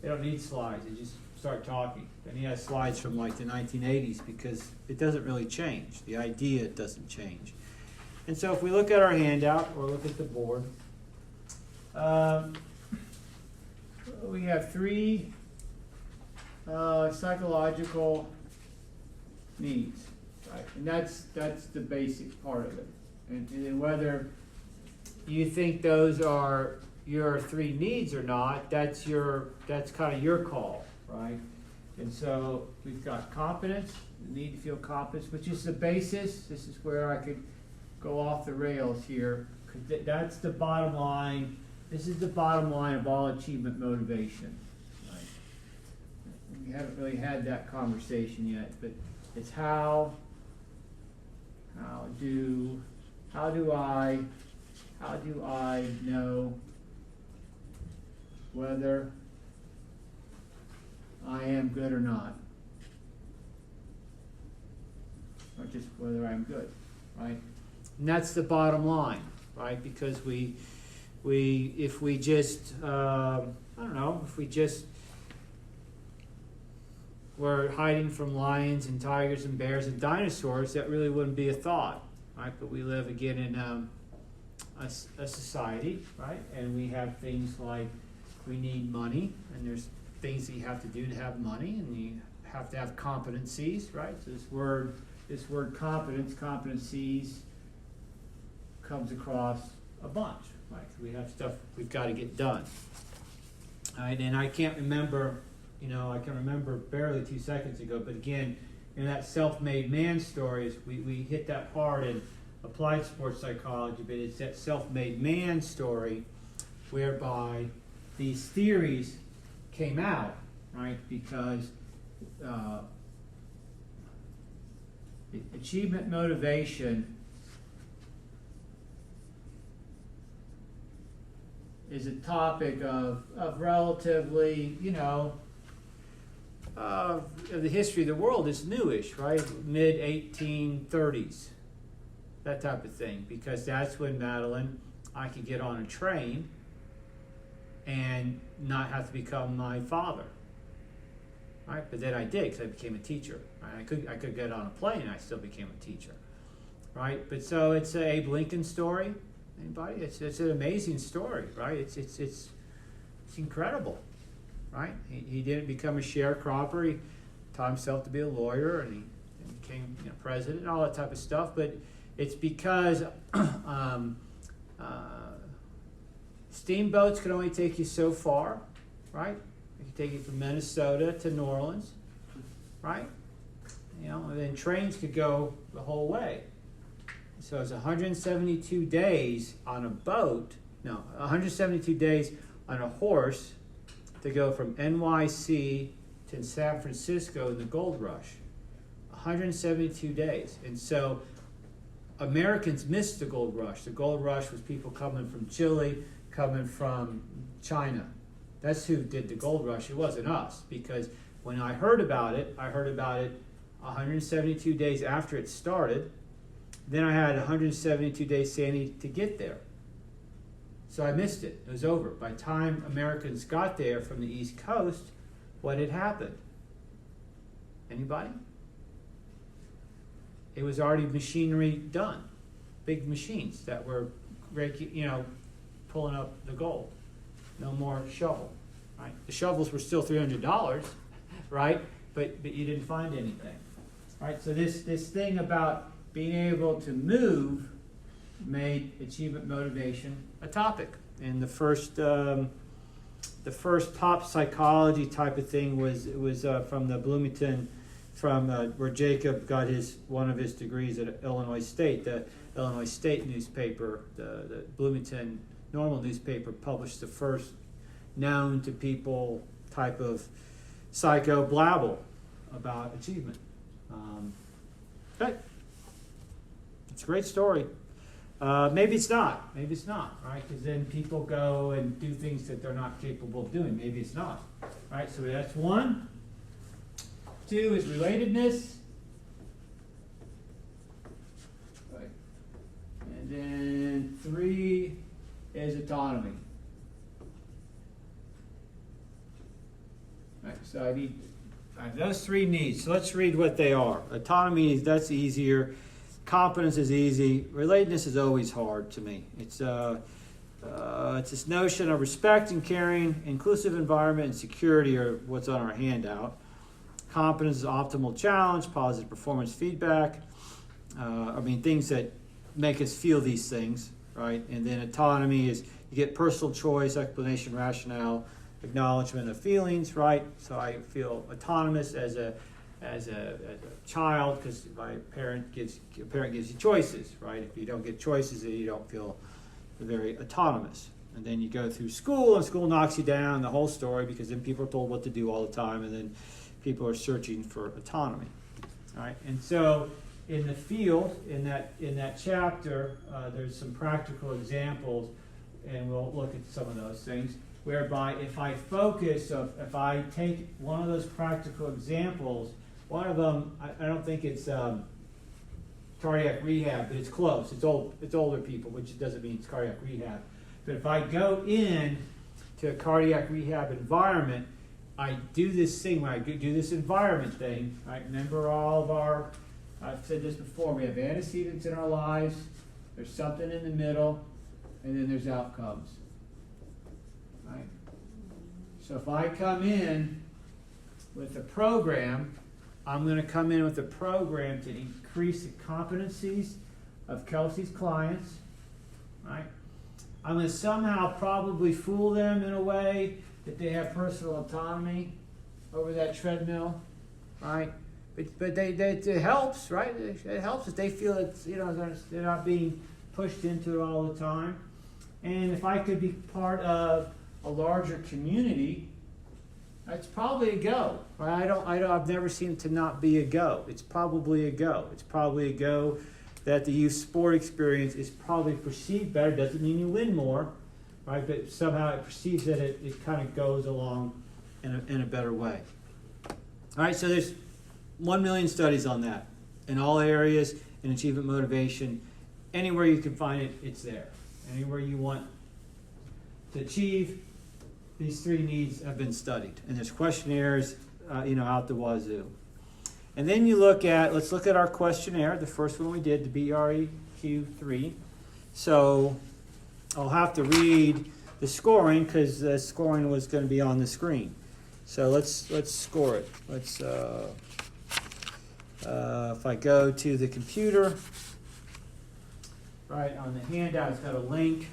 don't need slides, they just start talking. And he has slides from like the 1980s because it doesn't really change. The idea doesn't change. And so if we look at our handout or look at the board, we have 3 psychological needs, right? And that's the basic part of it. And whether you think those are your 3 needs or not, that's kind of your call, right? And so we've got competence, the need to feel competence, which is the basis. This is where I could go off the rails here, because that's the bottom line. This is the bottom line of all achievement motivation. Right? We haven't really had that conversation yet, but it's how do I know whether I am good or not, or just whether I'm good, right? And that's the bottom line, right? Because if we just were hiding from lions and tigers and bears and dinosaurs, that really wouldn't be a thought, right? But we live again in a society, right? And we have things like we need money, and there's things that you have to do to have money, and you have to have competencies, right? So this word competence, competencies comes across a bunch, right? We have stuff we've got to get done. All right, and I can't remember, I can remember barely 2 seconds ago, but again, in that self-made man story, we hit that hard in applied sports psychology, but it's that self-made man story whereby these theories came out, right? Because achievement motivation is a topic of relatively, of the history of the world is newish, right? Mid 1830s, that type of thing, because that's when, Madeline, I could get on a train and not have to become my father, right? But then I did, because I became a teacher. Right? I could get on a plane and I still became a teacher, right? But so it's a Abe Lincoln story. Anybody? It's an amazing story, right? It's incredible, right? He didn't become a sharecropper. He taught himself to be a lawyer, and he became president and all that type of stuff. But it's because steamboats could only take you so far, right? They could take you from Minnesota to New Orleans, right? And then trains could go the whole way. So it's 172 days on a boat, 172 days on a horse to go from NYC to San Francisco in the gold rush. 172 days. And so Americans missed the gold rush. The gold rush was people coming from Chile, coming from China. That's who did the gold rush. It wasn't us, because when I heard about it 172 days after it started. Then I had 172 days Sandy to get there. So I missed it. It was over. By the time Americans got there from the East Coast, what had happened? Anybody? It was already machinery done. Big machines that were, pulling up the gold. No more shovel, right? The shovels were still $300, right? But you didn't find anything, right? So this thing about being able to move made achievement motivation a topic. And the first pop psychology type of thing was from the Bloomington, from where Jacob got one of his degrees at Illinois State. The Illinois State newspaper, the Bloomington Normal newspaper, published the first known to people type of psycho blabble about achievement. Okay. It's a great story. Maybe it's not, right? Because then people go and do things that they're not capable of doing. Maybe it's not, right? So that's 1. 2 is relatedness. Right. And then 3 is autonomy. Right, so I have those 3 needs. So let's read what they are. Autonomy, that's easier. Competence is easy. Relatedness is always hard to me. It's this notion of respect and caring, inclusive environment, and security are what's on our handout. Competence is optimal challenge, positive performance feedback. Things that make us feel these things, right? And then autonomy is you get personal choice, explanation, rationale, acknowledgement of feelings, right? So I feel autonomous as a child, because my parent gives you choices, right? If you don't get choices, then you don't feel very autonomous. And then you go through school, and school knocks you down, the whole story, because then people are told what to do all the time, and then people are searching for autonomy. All right? And so in the field, in that chapter, there's some practical examples, and we'll look at some of those things, whereby if I take one of those practical examples, one of them, I don't think it's cardiac rehab, but it's close. It's older people, which doesn't mean it's cardiac rehab. But if I go in to a cardiac rehab environment, I do this thing where I do this environment thing. Right? Remember I've said this before, we have antecedents in our lives, there's something in the middle, and then there's outcomes. Right? So if I come in with a program, I'm going to come in with a program to increase the competencies of Kelsey's clients, right? I'm going to somehow probably fool them in a way that they have personal autonomy over that treadmill, right? But it helps, right? It helps if they feel it's, they're not being pushed into it all the time. And if I could be part of a larger community, it's probably a go. Right? I've never seen it to not be a go. It's probably a go. It's probably a go that the youth sport experience is probably perceived better. Doesn't mean you win more, right? But somehow it perceives that it kind of goes along in a better way. All right, so there's 1 million studies on that in all areas in achievement motivation. Anywhere you can find it, it's there. Anywhere you want to achieve, these 3 needs have been studied. And there's questionnaires, out the wazoo. And then let's look at our questionnaire, the first one we did, the BREQ3. So I'll have to read the scoring because the scoring was going to be on the screen. So let's score it. If I go to the computer, right on the handout, it's got a link.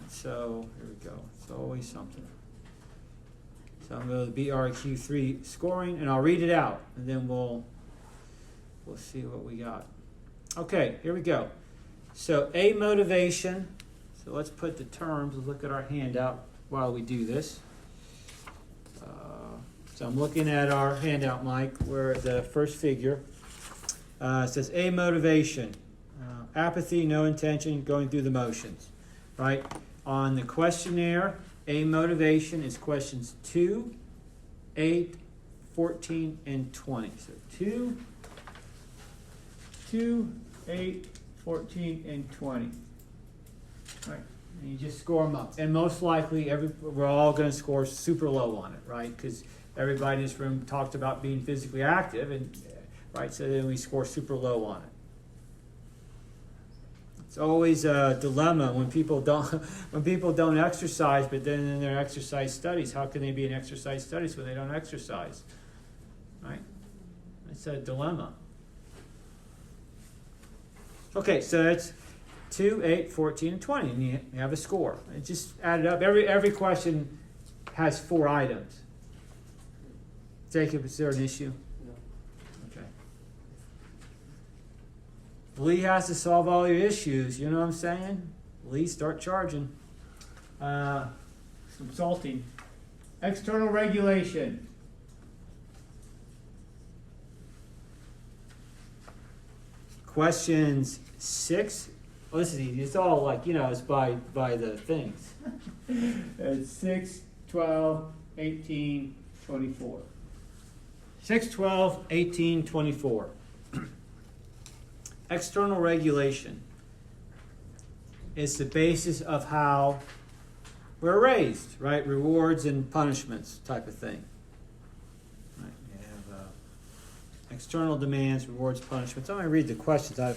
So here we go. It's always something. So I'm going to go to the BREQ3 scoring, and I'll read it out, and then we'll see what we got. Okay, here we go. So A, motivation. So let's put the terms. Let's look at our handout while we do this. So I'm looking at our handout, Mike, where the first figure says A, motivation. Apathy, no intention, going through the motions. Right? On the questionnaire, A, motivation is questions 2, 8, 14, and 20. So 2, 8, 14, and 20. Right? And you just score them up. And most likely, we're all going to score super low on it, right? Because everybody in this room talked about being physically active, and right, so then we score super low on it. It's always a dilemma when people don't exercise, but then in their exercise studies, how can they be in exercise studies when they don't exercise? Right? It's a dilemma. Okay, so that's 2, 8, 14, and 20, and you have a score. It just added up. Every question has 4 items. Jacob, is there an issue? No. Okay. Lee has to solve all your issues. You know what I'm saying? Lee, start charging. Consulting. External regulation. Questions 6. Oh, this is easy. It's all like, it's by the things. It's 6, 12, 18, 24. 6, 12, 18, 24. External regulation is the basis of how we're raised, right? Rewards and punishments type of thing. Right. You have external demands, rewards, punishments. I'm going to read the questions. I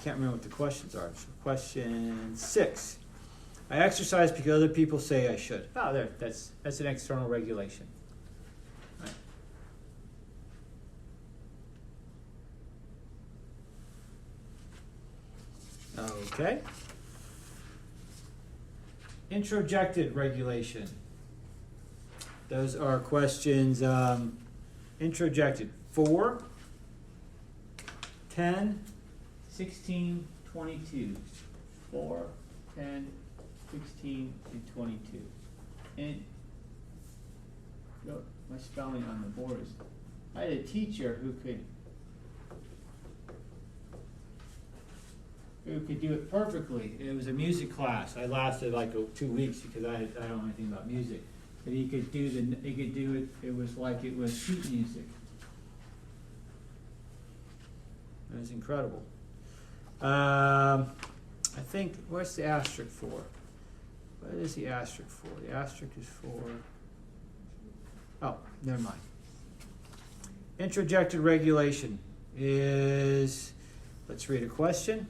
can't remember what the questions are. So question 6. I exercise because other people say I should. Oh, there. That's an external regulation. Right. Okay. Introjected regulation. Those are questions introjected. 4, 10, 16, 22. 4, 10, 16, and 22. And look, my spelling on the board is, I had a teacher who could do it perfectly. It was a music class. I lasted like 2 weeks because I don't know anything about music. But he could do it. It was like it was sheet music. It was incredible. I think, what's the asterisk for? What is the asterisk for? The asterisk is for, oh, never mind. Introjected regulation is, let's read a question.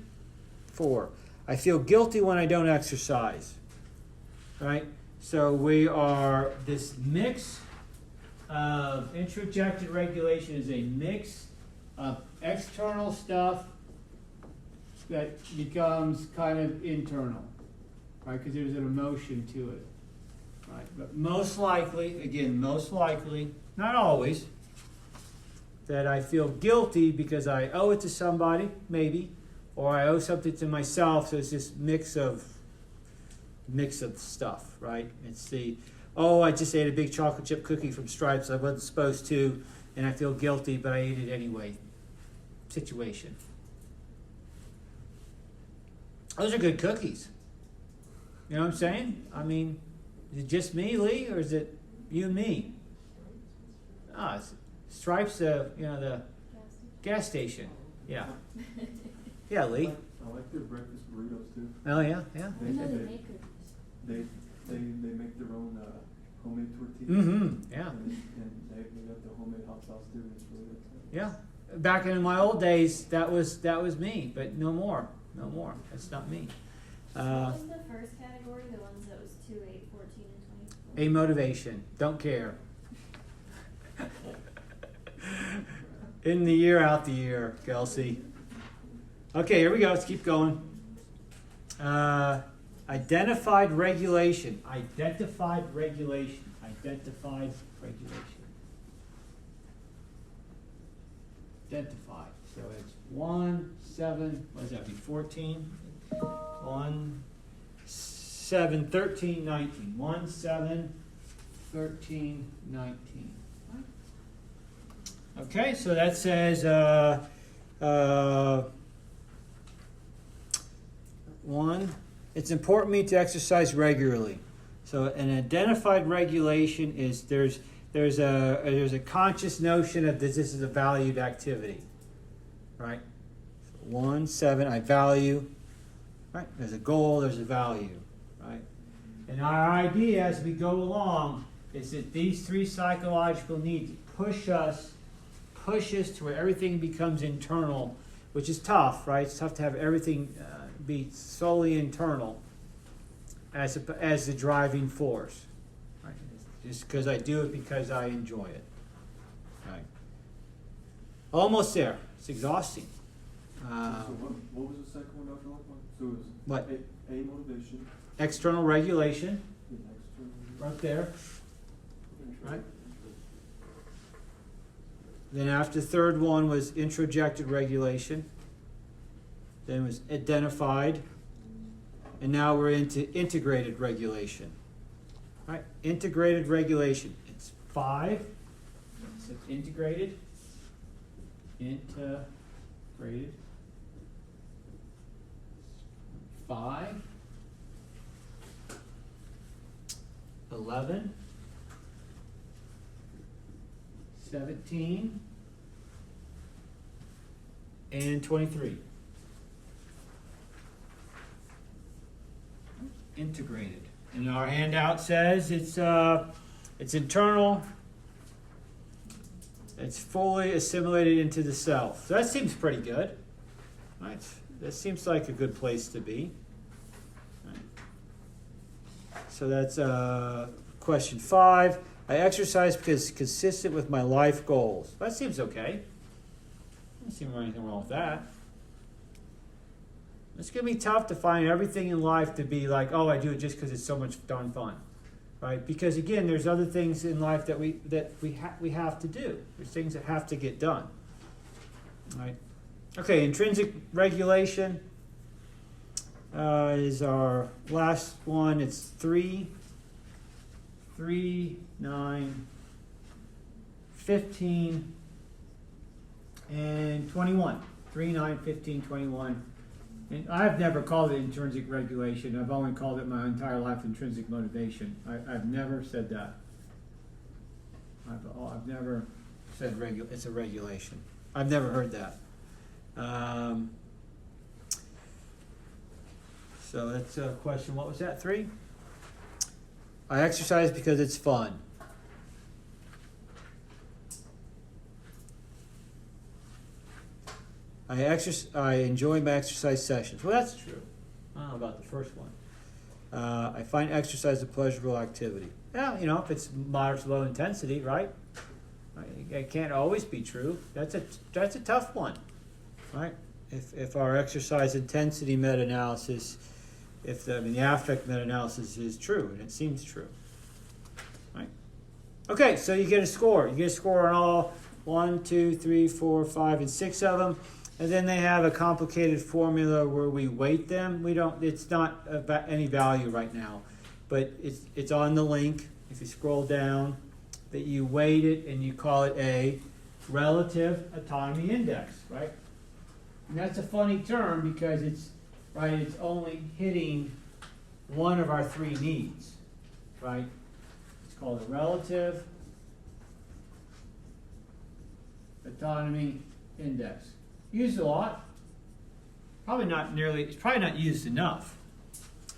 4. I feel guilty when I don't exercise. Right? So we are, this mix of introjected regulation is a mix of external stuff that becomes kind of internal. Right? Because there's an emotion to it. Right? But most likely, not always, that I feel guilty because I owe it to somebody, maybe, or I owe something to myself. So it's this mix of stuff, right? It's the, oh, I just ate a big chocolate chip cookie from Stripes I wasn't supposed to, and I feel guilty, but I ate it anyway situation. Those are good cookies. You know what I'm saying? I mean, is it just me, Lee, or is it you and me? Ah, Stripes, the gas station. Yeah. Yeah, Lee. I like their breakfast burritos too. Oh, yeah, yeah. I know they make cookies. They make their own homemade tortillas. Mm-hmm, yeah. And they got the homemade hot sauce too. And it's really good. Yeah. Back in my old days, that was me, but no more. No more. That's not me. What was the first category? The ones that was 2, 8, 14, and 24? A motivation. Don't care. In the year, out the year, Kelsey. Okay, here we go. Let's keep going. Identified regulation. Identified regulation. Identified regulation. Identified. So it's 1, 7, what does that be? 14? 1, 7, 13, 19. 1, 7, 13, 19. Okay, so that says 1. It's important to me to exercise regularly. So an identified regulation is there's a conscious notion of this is a valued activity, right? 1, 7, I value, right? There's a goal, there's a value, right? And our idea as we go along is that these 3 psychological needs push us to where everything becomes internal, which is tough, right? It's tough to have everything be solely internal as the driving force, right? Just because I do it because I enjoy it, right? Almost there. It's exhausting. So what was the second one, Dr. Lockman? So it was What? A motivation. External regulation, The external. right there, right? Then after the third one was introjected regulation. Then it was identified. And now we're into integrated regulation. Right? Integrated regulation. It's 5. So it's integrated. Integrated. 5. 11. 17 and 23. Integrated. And our handout says it's internal. It's fully assimilated into the self. So that seems pretty good. Right? That seems like a good place to be. Right. So that's question 5. I exercise because it's consistent with my life goals. That seems okay. Doesn't seem anything wrong with that. It's going to be tough to find everything in life to be like, oh, I do it just because it's so much darn fun, right? Because again, there's other things in life that we have to do. There's things that have to get done, right? Okay, intrinsic regulation is our last one. It's 3, 9, 15, and 21. 3, 9, 15, 21. And I've never called it intrinsic regulation. I've only called it my entire life intrinsic motivation. I've never said that. I've never said it's a regulation. I've never heard that. So that's a question. What was that? 3? I exercise because it's fun. I enjoy my exercise sessions. Well, that's true. I don't know about the first one. I find exercise a pleasurable activity. Yeah, if it's moderate to low intensity, right? It can't always be true. That's a tough one, right? If our exercise intensity meta-analysis, the affect meta-analysis is true, and it seems true, right? Okay, so you get a score. You get a score on 1, 2, 3, 4, 5, and 6 of them. And then they have a complicated formula where we weight them. It's not about any value right now, but it's on the link. If you scroll down, that you weight it and you call it a relative autonomy index, right? And that's a funny term because it's only hitting one of our 3 needs, right? It's called a relative autonomy index. Used a lot. It's probably not used enough,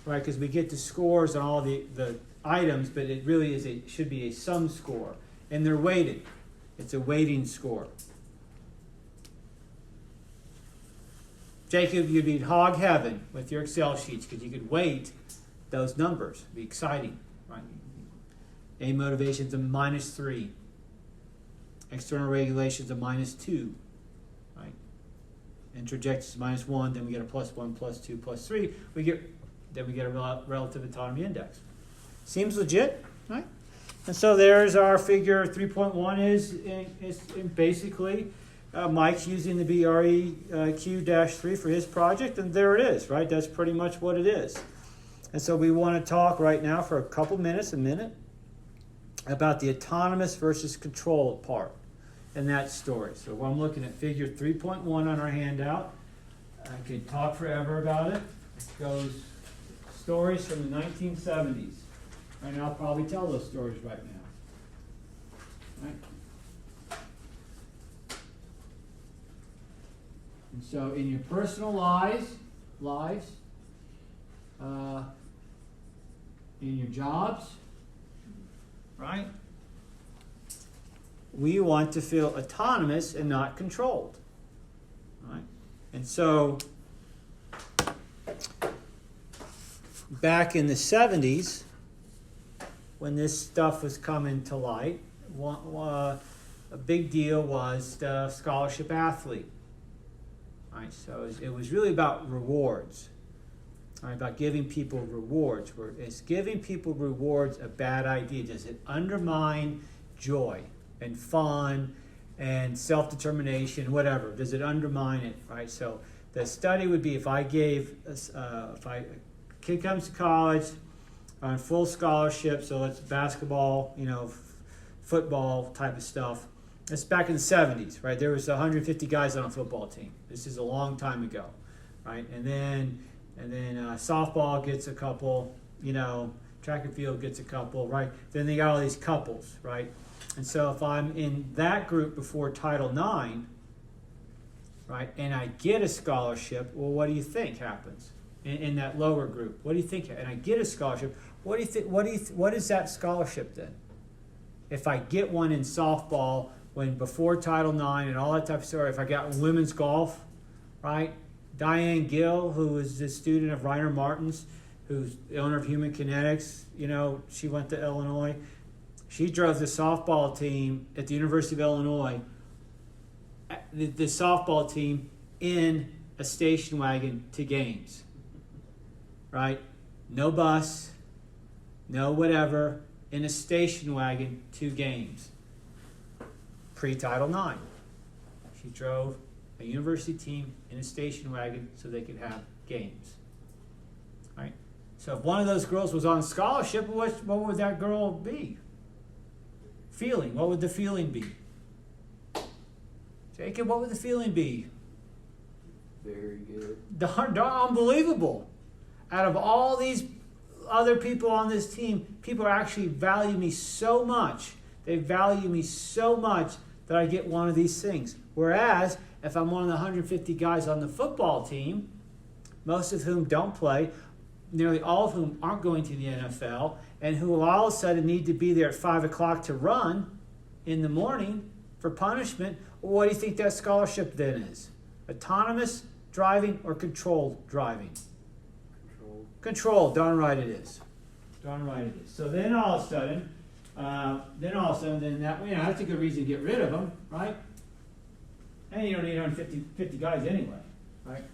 right? Because we get the scores on all the items, but it really should be a sum score. And they're weighted. It's a weighting score. Jacob, you'd be in hog heaven with your Excel sheets because you could weight those numbers. It'd be exciting, right? A motivation's a -3. External regulation's a -2, right? Introject's -1, then we get a +1, +2, +3. Then we get a relative autonomy index. Seems legit, right? And so there's our figure 3.1 is basically Mike's using the BREQ-3 for his project, and there it is, right? That's pretty much what it is. And so we want to talk right now for a minute, about the autonomous versus controlled part in that story. So I'm looking at figure 3.1 on our handout. I could talk forever about it. It goes stories from the 1970s. And I'll probably tell those stories right now. Right? And so in your personal lives, in your jobs, right? We want to feel autonomous and not controlled. Right? And so back in the 70s, when this stuff was coming to light, a big deal was the scholarship athlete. Right? So it was really about rewards. Right? About giving people rewards. Is giving people rewards a bad idea? Does it undermine joy and fun and self-determination, whatever? Does it undermine it? Right? So the study would be if a kid comes to college on full scholarship, so it's basketball, football type of stuff. It's back in the 70s, right? There was 150 guys on a football team. This is a long time ago, right? And then softball gets a couple, track and field gets a couple, right? Then they got all these couples, right? And so if I'm in that group before Title IX, right, and I get a scholarship, well, what do you think happens in that lower group? What do you think? And I get a scholarship. What do you think? What is that scholarship then? If I get one in softball when before Title IX and all that type of stuff, if I got women's golf, right? Diane Gill, who is a student of Reiner Martin's, who's the owner of Human Kinetics, she went to Illinois. She drove the softball team at the University of Illinois, the softball team in a station wagon to games, right? No bus, no whatever, in a station wagon to games. Pre-Title IX. She drove a university team in a station wagon so they could have games. Right? So if one of those girls was on scholarship, what would that girl be? Feeling. What would the feeling be? Jacob, what would the feeling be? Very good. Unbelievable. Out of all these other people on this team, people actually value me so much. They value me so much that I get one of these things. Whereas, if I'm one of the 150 guys on the football team, most of whom don't play, nearly all of whom aren't going to the NFL, and who all of a sudden need to be there at 5 o'clock to run in the morning for punishment, well, what do you think that scholarship then is? Autonomous driving or controlled driving? Controlled, darn right it is. Darn right it is. So then all of a sudden, that's a good reason to get rid of them, right? And you don't need 150 guys anyway, right?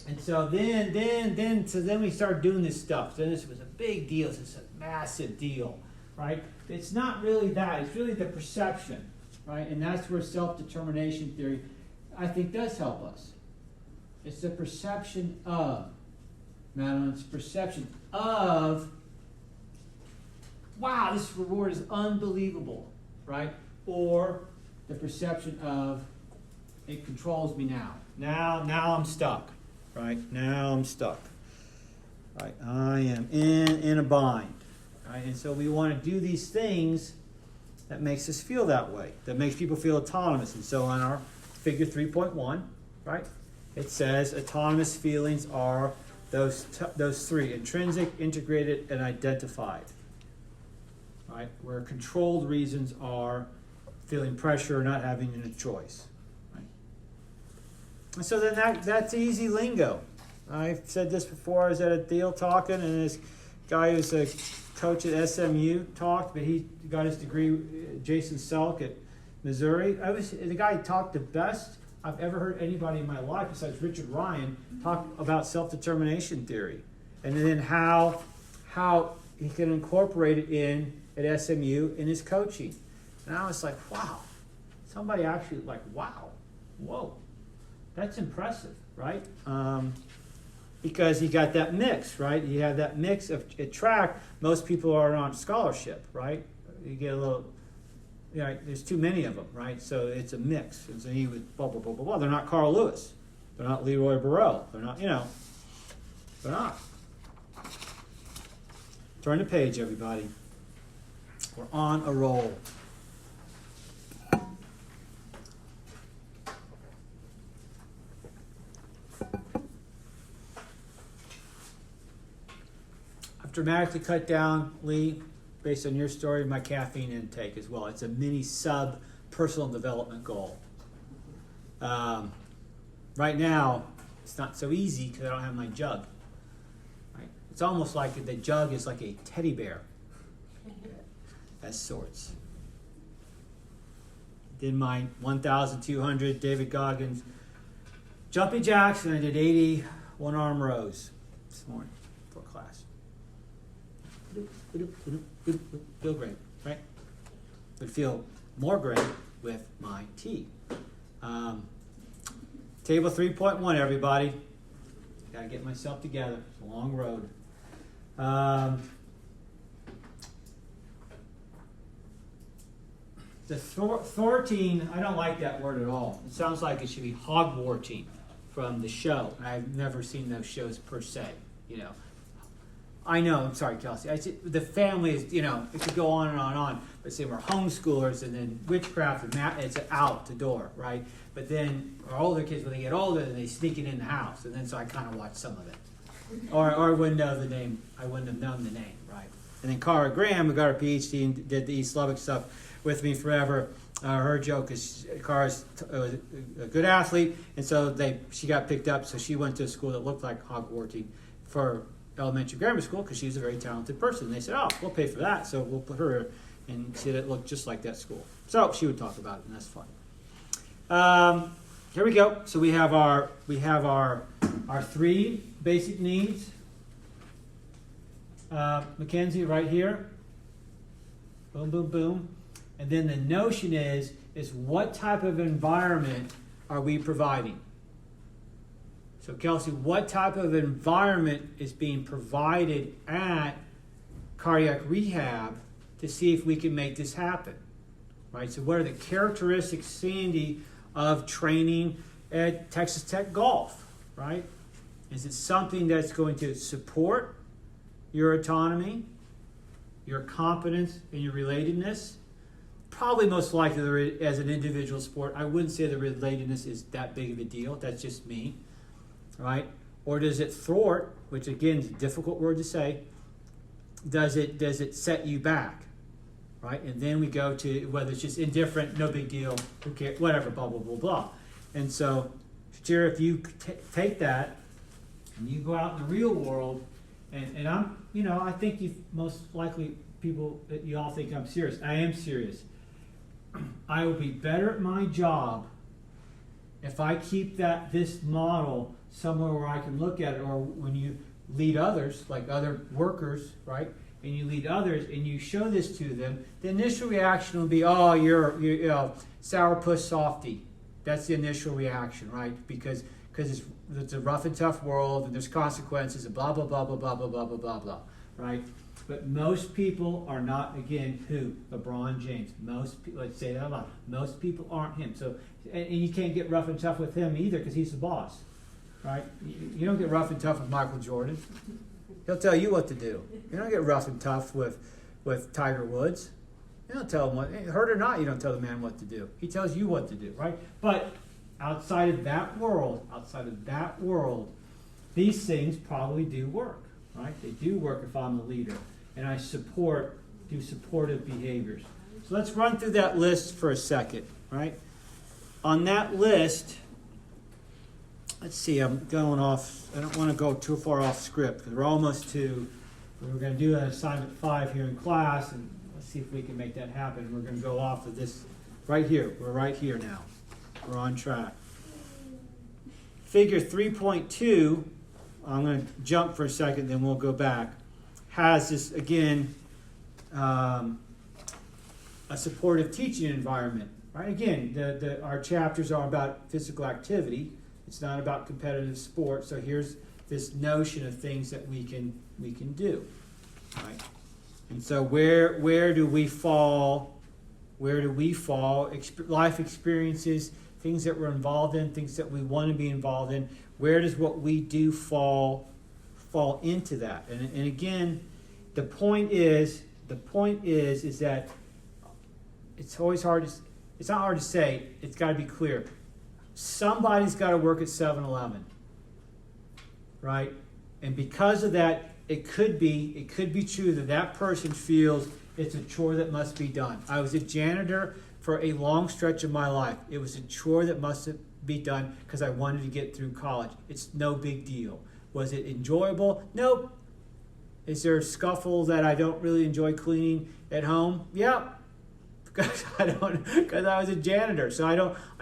And so then we started doing this stuff. Then this was a big deal. This is a massive deal. right? It's not really that. It's really the perception, right? And that's where self-determination theory, I think, does help us. It's the perception of, Madeline's perception of, wow, this reward is unbelievable, right? Or the perception of, it controls me now. Now I'm stuck, right? Now I'm stuck, right? I am in a bind, right? And so we want to do these things that makes us feel that way, that makes people feel autonomous. And so on our figure 3.1, right, it says autonomous feelings are those three: intrinsic, integrated, and identified. Right? Where controlled reasons are feeling pressure or not having a choice. Right? And so then that's easy lingo. I've said this before. I was at a deal talking, and this guy who's a coach at SMU talked, but he got his degree, Jason Selk at Missouri. The guy talked the best I've ever heard anybody in my life, besides Richard Ryan, talk about self-determination theory, and then how he can incorporate it in at SMU in his coaching. And I was like, wow, somebody actually wow, whoa, that's impressive, right? Because he got that mix, right? You have that mix of at track. Most people are on scholarship, right? You get a little, there's too many of them, right? So it's a mix. And so he was blah, blah, blah, blah, blah. They're not Carl Lewis. They're not Leroy Burrell. They're not, they're not. Turn the page, everybody. We're on a roll. I've dramatically cut down, Lee, based on your story, my caffeine intake as well. It's a mini sub personal development goal. Right now, it's not so easy because I don't have my jug. Right? It's almost like the jug is like a teddy bear. As sorts. Did my 1,200 David Goggins jumping jacks, and I did 80 one-arm rows this morning for class. Feel great, right? Would feel more great with my tea. Table 3.1, everybody. Gotta get myself together. It's a long road. The thwarting, I don't like that word at all. It sounds like it should be hogwarting from the show. I've never seen those shows per se, I know, I'm sorry, Kelsey. The family is, it could go on and on and on. But say we're homeschoolers, and then witchcraft and that, it's out the door, right? But then our older kids, when they get older, they sneak it in the house. And then so I kind of watch some of it. Or I wouldn't know the name. I wouldn't have known the name, right? And then Cara Graham, who got her PhD and did the East Lubbock stuff with me forever. Her joke is Cara's a good athlete, and so she got picked up. So she went to a school that looked like Hogwarts for elementary grammar school because she's a very talented person. And they said, "Oh, we'll pay for that, so we'll put her." And she said it looked just like that school. So she would talk about it, and that's fun. Here we go. So we have our three basic needs. Mackenzie, right here. Boom, boom, boom. And then the notion is what type of environment are we providing? So Kelsey, what type of environment is being provided at cardiac rehab to see if we can make this happen? Right? So what are the characteristics, Sandy, of training at Texas Tech Golf? Right? Is it something that's going to support your autonomy, your competence, and your relatedness? Probably most likely as an individual sport. I wouldn't say the relatedness is that big of a deal. That's just me. Right? Or does it thwart, which again is a difficult word to say, does it set you back? Right? And then we go to whether it's just indifferent, no big deal, who cares, whatever, blah, blah, blah, blah. And so, Shakira, if you take that and you go out in the real world, and I'm, I think you most likely people, you all think I'm serious. I am serious. I will be better at my job if I keep this model somewhere where I can look at it, or when you lead others, like other workers, right? and you lead others, and you show this to them, the initial reaction will be, oh, you're sourpuss softy. That's the initial reaction, right? Because it's a rough and tough world, and there's consequences, and blah, blah, blah, blah, blah, blah, blah, blah, blah, blah, right? But most people are not, again, who? LeBron James. Most people, let's say that out loud. Most people aren't him. So, and you can't get rough and tough with him either because he's the boss, right? You don't get rough and tough with Michael Jordan. He'll tell you what to do. You don't get rough and tough with Tiger Woods. You don't tell him what, hurt or not, you don't tell the man what to do. He tells you what to do, right? But outside of that world, these things probably do work, right? They do work if I'm the leader. And I do supportive behaviors. So let's run through that list for a second, right? On that list, let's see, I'm going off, I don't want to go too far off script because we're almost to, we're going to do an assignment 5 here in class, and let's see if we can make that happen. We're going to go off of this right here. We're right here now. We're on track. Figure 3.2, I'm going to jump for a second, then we'll go back. Has this, again, a supportive teaching environment, right? Again, our chapters are about physical activity. It's not about competitive sport. So here's this notion of things that we can do, right? And so where do we fall? Where do we fall? Life experiences, things that we're involved in, things that we want to be involved in. Where does what we do fall into that? And again, the point is that it's always hard to, it's not hard to say, it's got to be clear. Somebody's got to work at 7-Eleven, right? And because of that, it could be true that person feels it's a chore that must be done. I was a janitor for a long stretch of my life. It was a chore that must be done because I wanted to get through college. It's no big deal. Was it enjoyable? Nope. Is there a scuffle that I don't really enjoy cleaning at home? Yeah. Because I was a janitor. So I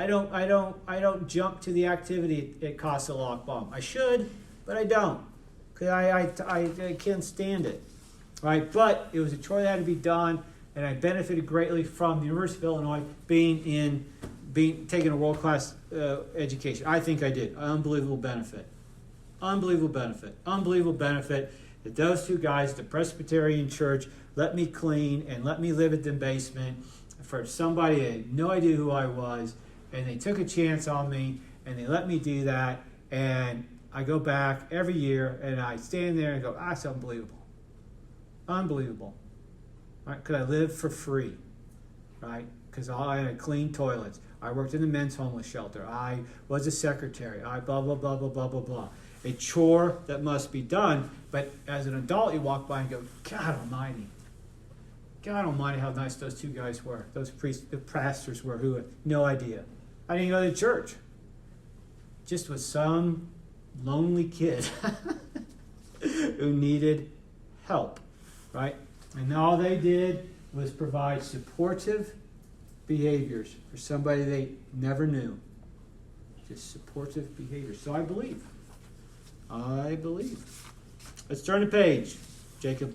don't jump to the activity it costs a lock bomb. I should, but I don't. Because I can't stand it. Right? But it was a chore that had to be done, and I benefited greatly from the University of Illinois taking a world-class education. I think I did. Unbelievable benefit that those two guys at the Presbyterian Church let me clean and let me live in the basement for somebody that had no idea who I was, and they took a chance on me, and they let me do that, and I go back every year, and I stand there and go, that's unbelievable. Right? Because I lived for free, right? Because I had clean toilets. I worked in the men's homeless shelter. I was a secretary. I blah, blah, blah, blah, blah, blah, blah. A chore that must be done, but as an adult, you walk by and go, God almighty how nice those two guys were. Those the pastors were who had no idea. I didn't go to church. Just was some lonely kid who needed help, right? And all they did was provide supportive behaviors for somebody they never knew. Just supportive behaviors. So I believe. Let's turn the page, Jacob.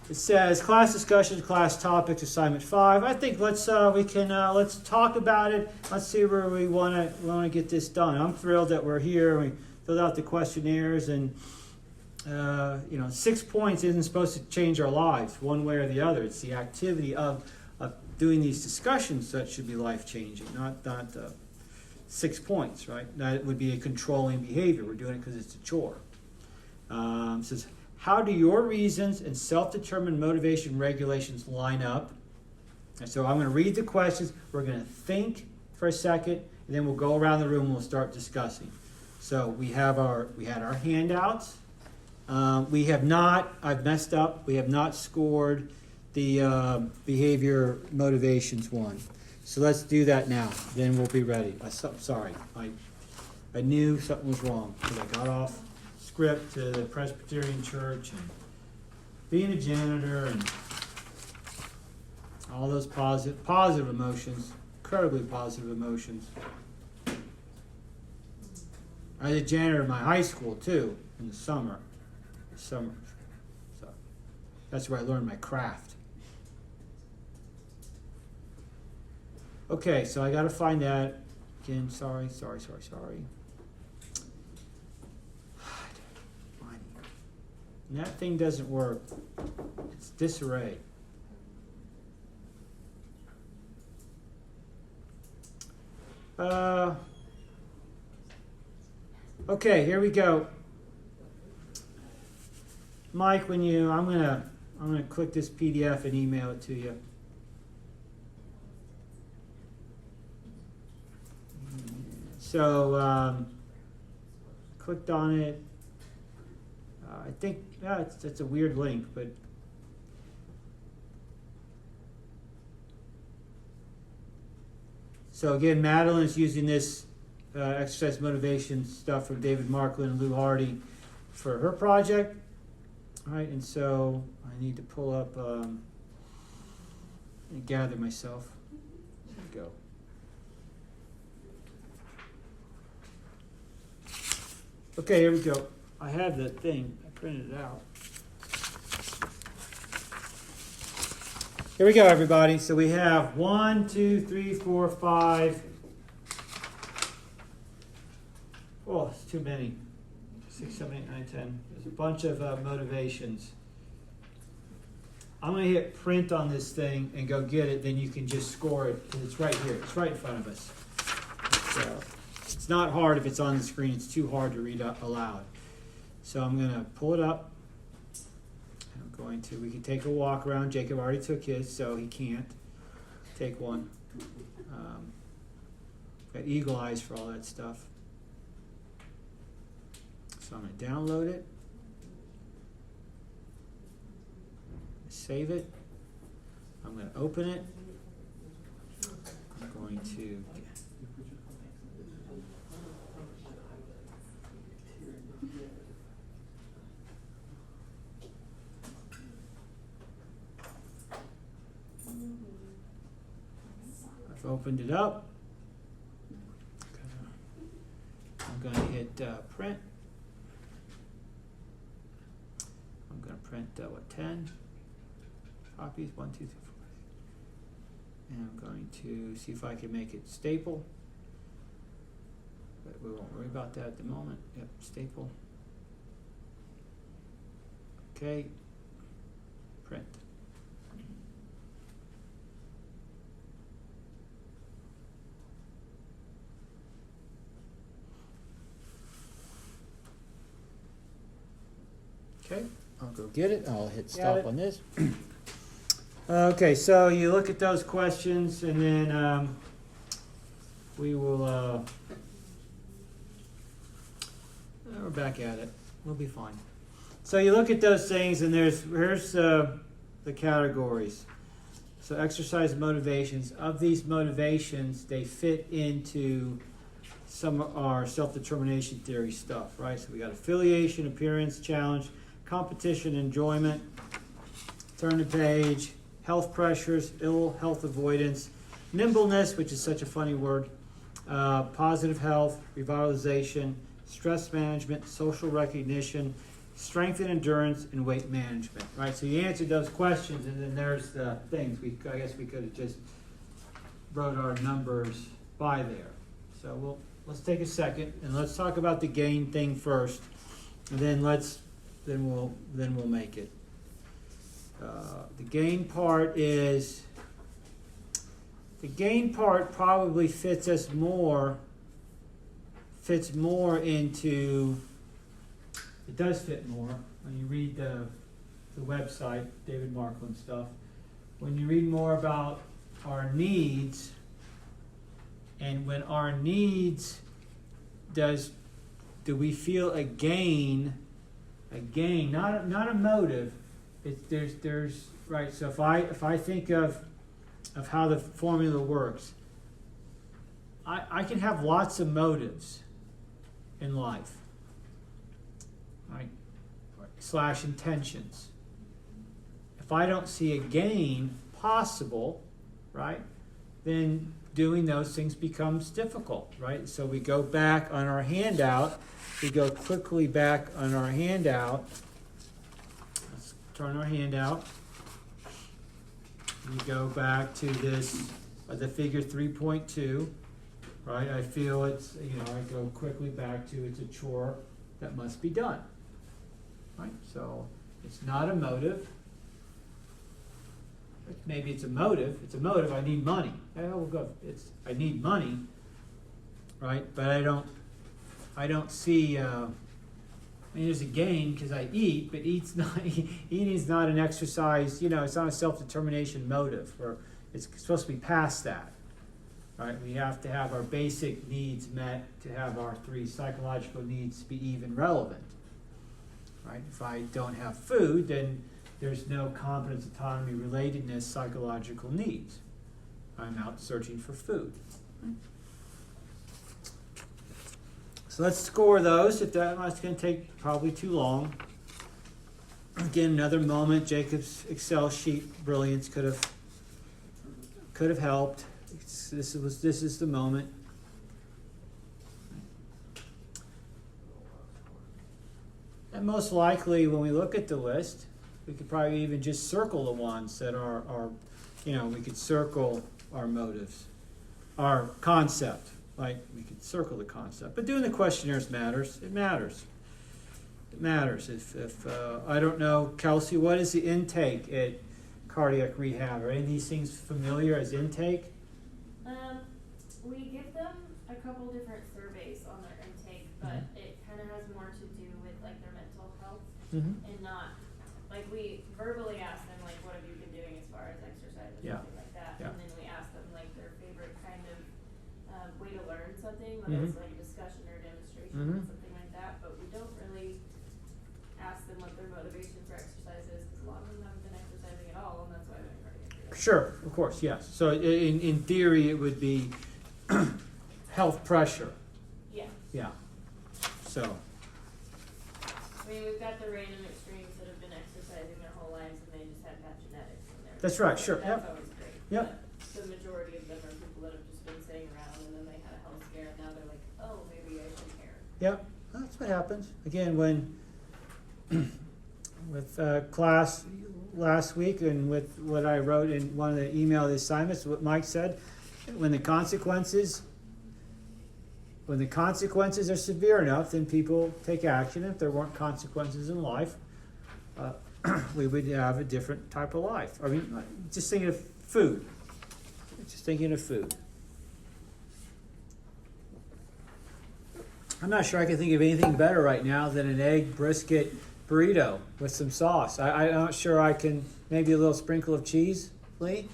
It says class discussions, class topics, assignment 5. I think let's talk about it. Let's see where we want to get this done. I'm thrilled that we're here. We filled out the questionnaires, and 6 points isn't supposed to change our lives one way or the other. It's the activity of doing these discussions that should be life changing, not 6 points, right? That would be a controlling behavior. We're doing it because it's a chore. It says, how do your reasons and self-determined motivation regulations line up? And so I'm going to read the questions. We're going to think for a second, and then we'll go around the room and we'll start discussing. So we had our handouts. I've messed up. We have not scored the behavior motivations one. So let's do that now. Then we'll be ready. Sorry. I knew something was wrong because I got off script to the Presbyterian Church and being a janitor and all those positive emotions, incredibly positive emotions. I was a janitor in my high school too in the summer. That's where I learned my craft. Okay, so I gotta find that. Again, sorry. And that thing doesn't work. It's disarray. Okay, here we go. Mike, I'm gonna click this PDF and email it to you. So clicked on it. I think it's a weird link, but so again, Madeline's using this exercise motivation stuff from David Markland and Lou Hardy for her project. All right, and so I need to pull up and gather myself. There we go. Okay, here we go. I have the thing. I printed it out. Here we go, everybody. So we have 1, 2, 3, 4, 5. Oh, it's too many. 6, 7, 8, 9, 10. There's a bunch of motivations. I'm going to hit print on this thing and go get it. Then you can just score it. And it's right here. It's right in front of us. So it's not hard if it's on the screen. It's too hard to read out aloud. So I'm going to pull it up. We can take a walk around. Jacob already took his, so he can't take one. Got eagle eyes for all that stuff. So I'm going to download it. Save it. I'm going to open it. I'm going to... I've opened it up. I'm going to hit print. I'm going to print 10 copies, 1, 2, 3, 4. And I'm going to see if I can make it staple. But we won't worry about that at the moment. Yep, staple. Okay, print. Okay, I'll go get it. I'll hit stop on this. Okay, so you look at those questions, and then we will. We're back at it. We'll be fine. So you look at those things, and here's the categories. So exercise motivations. Of these motivations, they fit into some of our self-determination theory stuff, right? So we got affiliation, appearance, challenge, competition, enjoyment, turn the page, health pressures, ill health avoidance, nimbleness, which is such a funny word, positive health, revitalization, stress management, social recognition, strength and endurance, and weight management, right? So you answered those questions, and then there's the things. I guess we could have just wrote our numbers by there. So let's take a second, and let's talk about the gain thing first, and then we'll make it. The gain part probably fits more into, it does fit more when you read the website, David Markland stuff. When you read more about our needs, and when our needs, do we feel a gain, not a motive. There's right. So if I think of how the formula works, I can have lots of motives in life, right? / intentions. If I don't see a gain possible, right, then doing those things becomes difficult, right? So we go back on our handout. We go quickly back on our handout. Let's turn our handout. You go back to this, the figure 3.2, right? I feel it's, I go quickly back to it's a chore that must be done, right? So it's not a motive. Maybe it's a motive. It's a motive. I need money. I need money, right? But I don't see. There's a gain because I eat, but eating is not an exercise. It's not a self-determination motive, or it's supposed to be past that, right? We have to have our basic needs met to have our 3 psychological needs be even relevant, right? If I don't have food, then there's no competence, autonomy, relatedness, psychological needs. I'm out searching for food. So let's score those. If that's going to take probably too long. Again, another moment. Jacob's Excel sheet brilliance could have helped. This is the moment. And most likely, when we look at the list, we could probably even just circle the ones that are we could circle our motives, our concept. Like, we could circle the concept. But doing the questionnaires matters. It matters. It matters. If I don't know, Kelsey, what is the intake at cardiac rehab? Are any of these things familiar as intake? We give them a couple different surveys on their intake, but it kind of has more to do with like their mental health and not like we verbally ask them like, what have you been doing as far as exercise or something like that, and then we ask them like their favorite kind of way to learn something, whether it's like a discussion or a demonstration or something like that. But we don't really ask them what their motivation for exercise is because a lot of them haven't been exercising at all, and that's why they're cardiac rehab. Sure, of course, yes. So in theory, it would be health pressure. Yeah. Yeah. So. I mean, we've got the random extremes that have been exercising their whole lives and they just had bad genetics in there. That's right, sure. That's always great. Yep. But the majority of them are people that have just been sitting around and then they had a health scare and now they're like, oh, maybe I should care. Yep, that's what happens. Again, when with class last week and with what I wrote in one of the email assignments, what Mike said, when the consequences are severe enough, then people take action. If there weren't consequences in life, we would have a different type of life. I mean, just thinking of food. I'm not sure I can think of anything better right now than an egg brisket burrito with some sauce. I'm not sure I can, maybe a little sprinkle of cheese, Lee?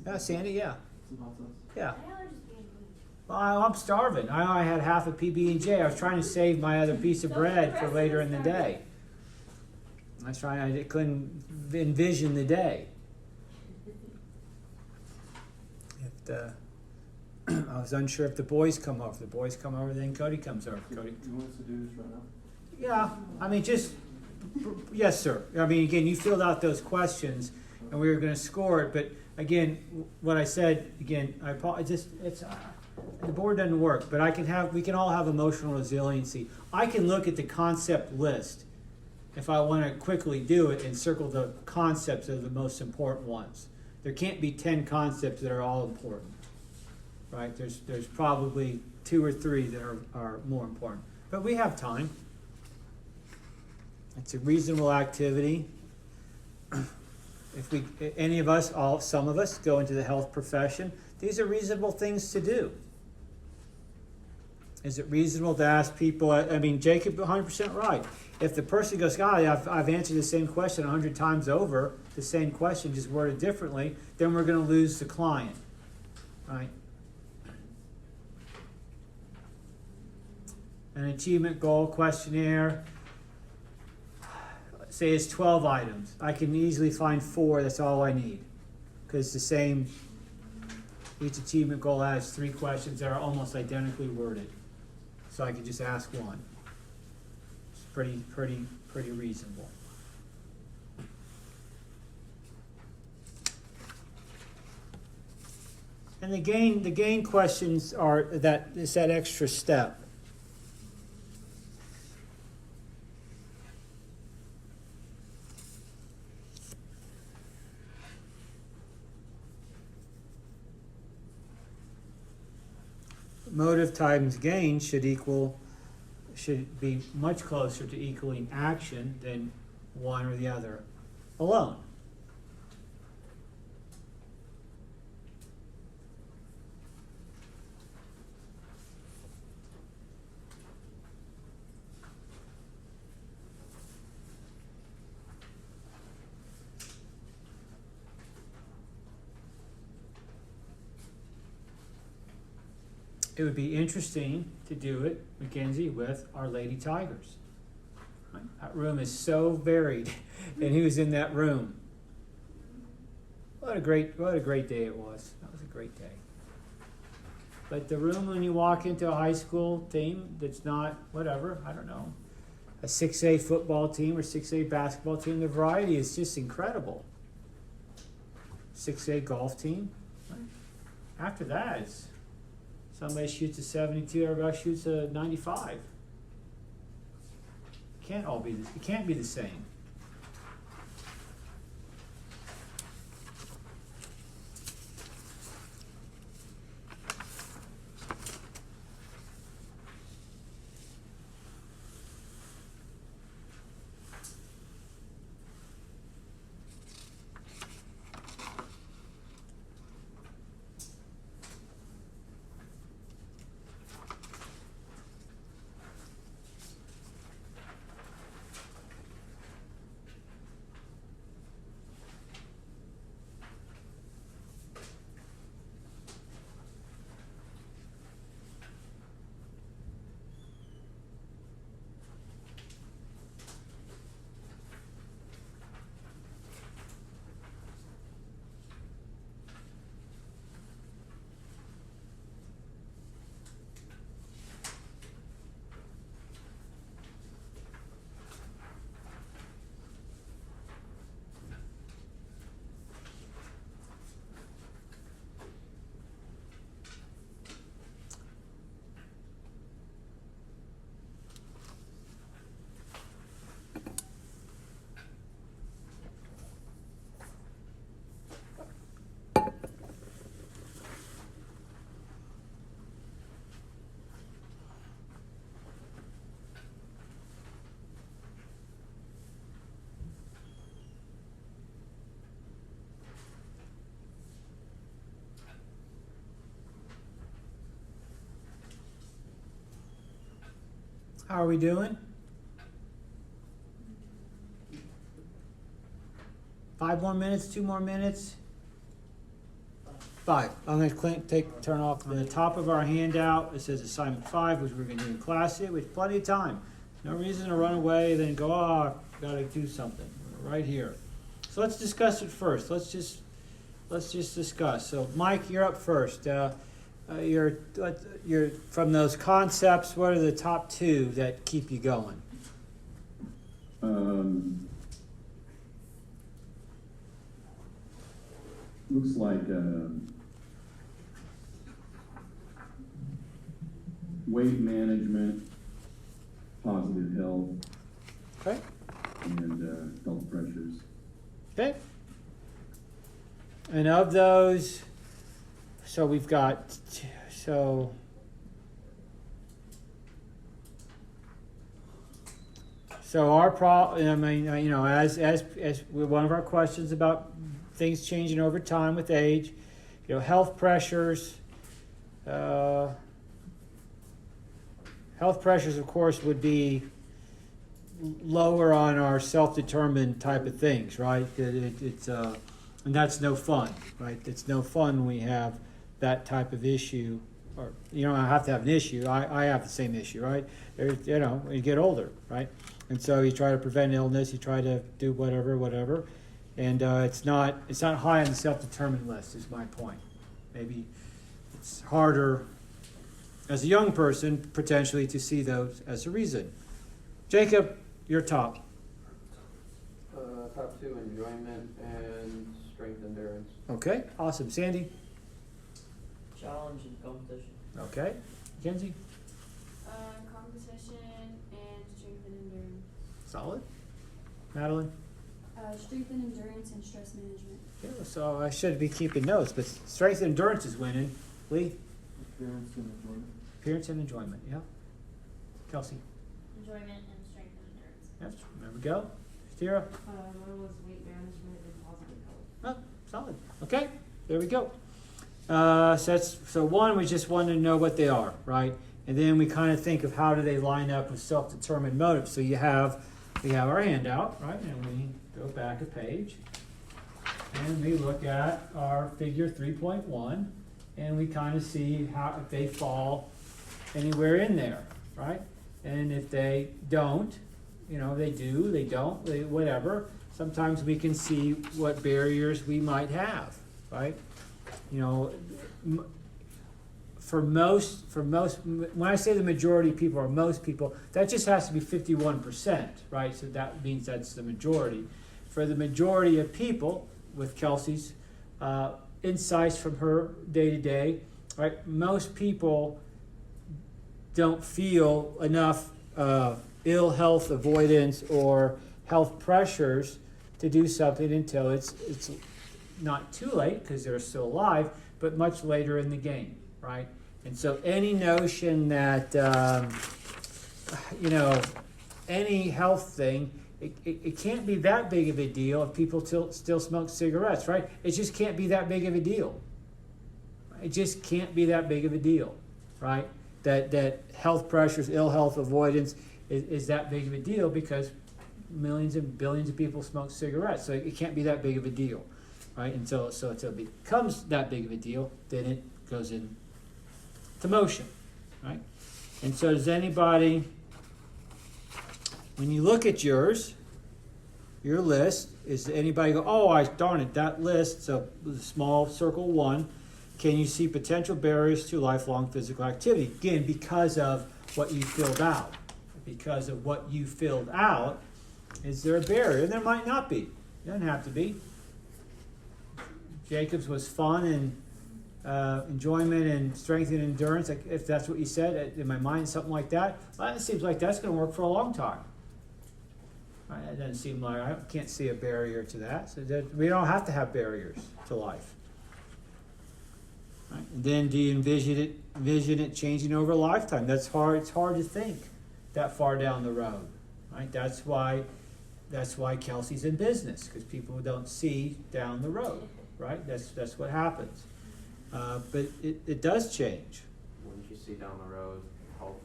Yeah, Sandy, yeah. Some hot sauce. Yeah. My allergies being weak. Well, I'm starving. I had half a PB&J. I was trying to save my other piece of bread for later in the day. I couldn't envision the day. I was unsure if the boys come over. If the boys come over, then Cody comes over. Cody. You want us to do this right now? Yeah, I mean, yes, sir. I mean, again, you filled out those questions, and we were going to score it. But again, what I said again, I apologize. The board doesn't work, but we can all have emotional resiliency. I can look at the concept list if I want to quickly do it and circle the concepts that are the most important ones. There can't be 10 concepts that are all important, right? There's probably 2 or 3 that are more important. But we have time. It's a reasonable activity. If any of us, some of us go into the health profession, these are reasonable things to do. Is it reasonable to ask people? I mean, Jacob, 100% right. If the person goes, God, I've answered the same question 100 times over, the same question, just worded differently, then we're going to lose the client, right? An achievement goal questionnaire, say it's 12 items. I can easily find 4, that's all I need. Because each achievement goal has 3 questions that are almost identically worded. So I can just ask one. It's pretty reasonable. And the gain questions are that extra step. motive times gain should be much closer to equaling action than one or the other alone. It would be interesting to do it, Mackenzie, with Our Lady Tigers. That room is so varied, and he was in that room. What a great day it was. That was a great day. But the room when you walk into a high school team that's not, whatever, I don't know, a 6A football team or 6A basketball team, the variety is just incredible. 6A golf team. After that, it's somebody shoots a 72, everybody shoots a 95. It can't be the same. How are we doing? 5 more minutes, 2 more minutes? 5. I'm going to turn off the top of our handout. It says assignment 5, which we're going to do in class here with plenty of time. No reason to run away, then go, got to do something. We're right here. So let's discuss it first. Let's just discuss. So Mike, you're up first. You're from those concepts. What are the top 2 that keep you going? Looks like weight management, positive health, Okay. and health pressures. Okay. And of those, so we've got So our problem, I mean, as one of our questions about things changing over time with age, health pressures. Health pressures, of course, would be lower on our self-determined type of things, right? It's and that's no fun, right? It's no fun when we have that type of issue, or you don't have to have an issue. I have the same issue, right? You get older, right? And so you try to prevent illness, you try to do whatever, and it's not high on the self-determined list. Is my point. Maybe it's harder as a young person potentially to see those as a reason. Jacob, you're top. Top 2, enjoyment and strength endurance. Okay, awesome. Sandy. Challenge and competition. Okay, Mackenzie. Competition and strength and endurance. Solid. Madeline. Strength and endurance and stress management. Yeah, so I should be keeping notes, but strength and endurance is winning. Lee. Appearance and enjoyment. appearance and enjoyment, yeah. Kelsey, Enjoyment and strength and endurance. yes, there we go. Stira, Mine was weight management and positive health. oh, solid, okay, there we go. So one, we just wanted to know what they are, right? And then we kind of think of how do they line up with self-determined motives. So we have our handout, right? And we go back a page and we look at our figure 3.1 and we kind of see how if they fall anywhere in there, right? And if they don't, they do, they don't, whatever. Sometimes we can see what barriers we might have, right? For most, when I say the majority of people or most people, that just has to be 51%, right? So that means that's the majority. For the majority of people, with Kelsey's insights from her day to day, right? Most people don't feel enough ill health avoidance or health pressures to do something until it's not too late because they're still alive, but much later in the game, right? And so any notion that, any health thing, it can't be that big of a deal if people still smoke cigarettes, right? It just can't be that big of a deal. It just can't be that big of a deal, right? That health pressures, ill health avoidance is that big of a deal because millions and billions of people smoke cigarettes. So it can't be that big of a deal, right? Until it becomes that big of a deal, then it goes into motion, right? And so does anybody, when you look at your list, is anybody go, oh, darn it, that list, so the small circle 1, can you see potential barriers to lifelong physical activity? Again, because of what you filled out. Because of what you filled out, is there a barrier? And there might not be. It doesn't have to be. Jacob's was fun and enjoyment and strength and endurance, like if that's what you said, in my mind, something like that. Well, it seems like that's going to work for a long time. Right? It doesn't seem like, I can't see a barrier to that. So we don't have to have barriers to life. Right? And then do you envision it changing over a lifetime? That's hard. It's hard to think that far down the road. Right? That's why Kelsey's in business, because people don't see down the road. Right? That's what happens. But it does change. Wouldn't you see down the road all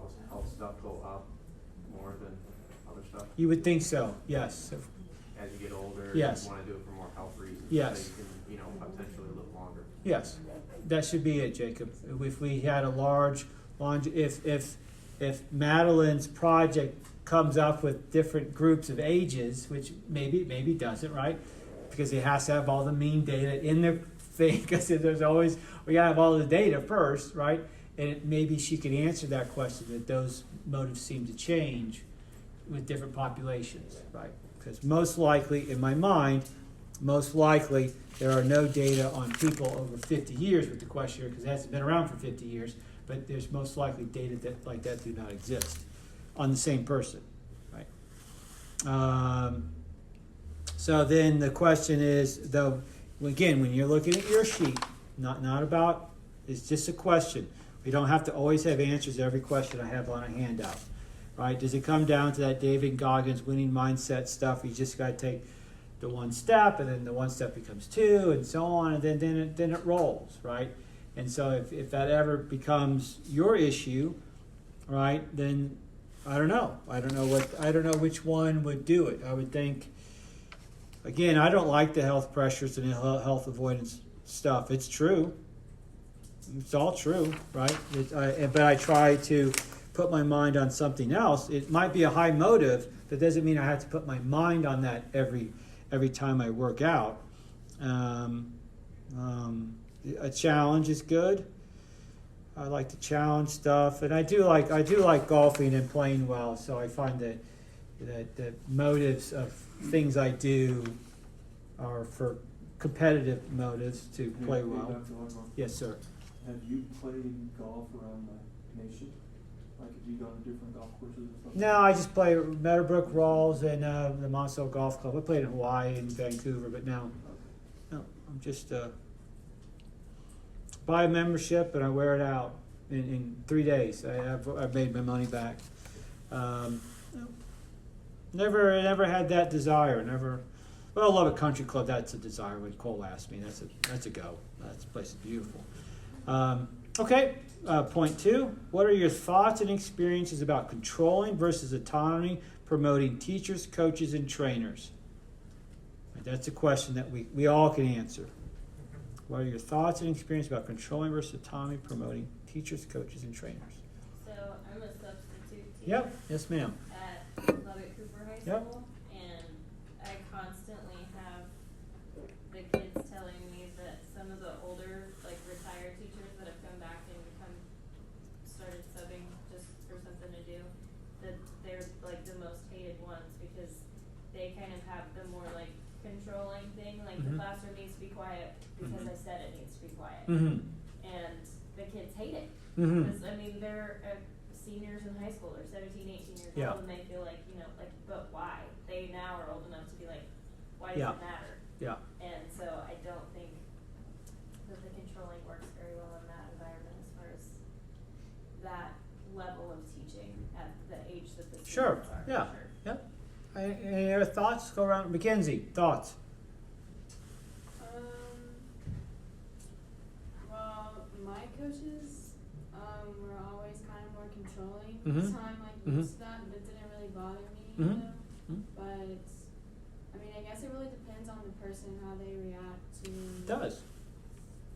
this health stuff go up more than other stuff? You would think so, yes. As you get older, Yes. you want to do it for more health reasons. Yes. So you can, potentially live longer. Yes, that should be it, Jacob. If we had a large, if Madeline's project comes up with different groups of ages, which maybe doesn't, right? Because it has to have all the mean data in the thing, because there's always, we gotta have all the data first, right? And maybe she could answer that question, that those motives seem to change with different populations, right? Because most likely, in my mind, there are no data on people over 50 years with the questionnaire, because it hasn't been around for 50 years, but there's most likely data like that do not exist on the same person, right? So then the question is, though, again, when you're looking at your sheet, not about, it's just a question. We don't have to always have answers to every question I have on a handout, right? Does it come down to that David Goggins winning mindset stuff? You just got to take the one step, and then the one step becomes two, and so on, and then it rolls, right? And so if that ever becomes your issue, right, then I don't know which one would do it. I would think, again, I don't like the health pressures and health avoidance stuff. It's true. It's all true, right? But I try to put my mind on something else. It might be a high motive, but doesn't mean I have to put my mind on that every time I work out. A challenge is good. I like to challenge stuff, and I do like golfing and playing well. So I find that the motives of things I do are for competitive motives to play well. Dr. Largo, Yes, sir. have you played golf around the nation? Like, have you gone to different golf courses and stuff? No, I just play Meadowbrook Rawls and the Monticello Golf Club. I played in Hawaii and Vancouver, but no, I'm just buy a membership and I wear it out. in 3 days. I've made my money back. Never had that desire. Well, Lubbock Country Club, that's a desire. When Cole asked me, that's a go. That place is beautiful. Okay, point 2. What are your thoughts and experiences about controlling versus autonomy, promoting teachers, coaches, and trainers? That's a question that we all can answer. What are your thoughts and experiences about controlling versus autonomy, promoting teachers, coaches, and trainers? So I'm a substitute teacher. Yep. Yes, ma'am. At Lubbock Cooper High Yep. School, and I constantly have the kids telling me that some of the older, like retired teachers that have come back and started subbing just for something to do, that they're like the most hated ones because they kind of have the more like controlling thing, like the classroom needs to be quiet because I said it needs to be quiet, and the kids hate it. Because I mean they're seniors in high school, they're 17, 18 years Yeah. old, and they feel like, you know, like, but why? They now are old enough to be like, why does Yeah. it matter? Yeah. And so I don't think that the controlling works very well in that environment as far as that level of teaching at the age that the Sure. students are. Yeah. Sure. Yep. Any other thoughts? Go around. Mackenzie, thoughts? Well, my coaches were always kind of more controlling. Mhm. So I'm like Mhm. used to that, and it didn't really bother me. Mhm. You know? Mhm. But I mean, I guess it really depends on the person how they react to. It does.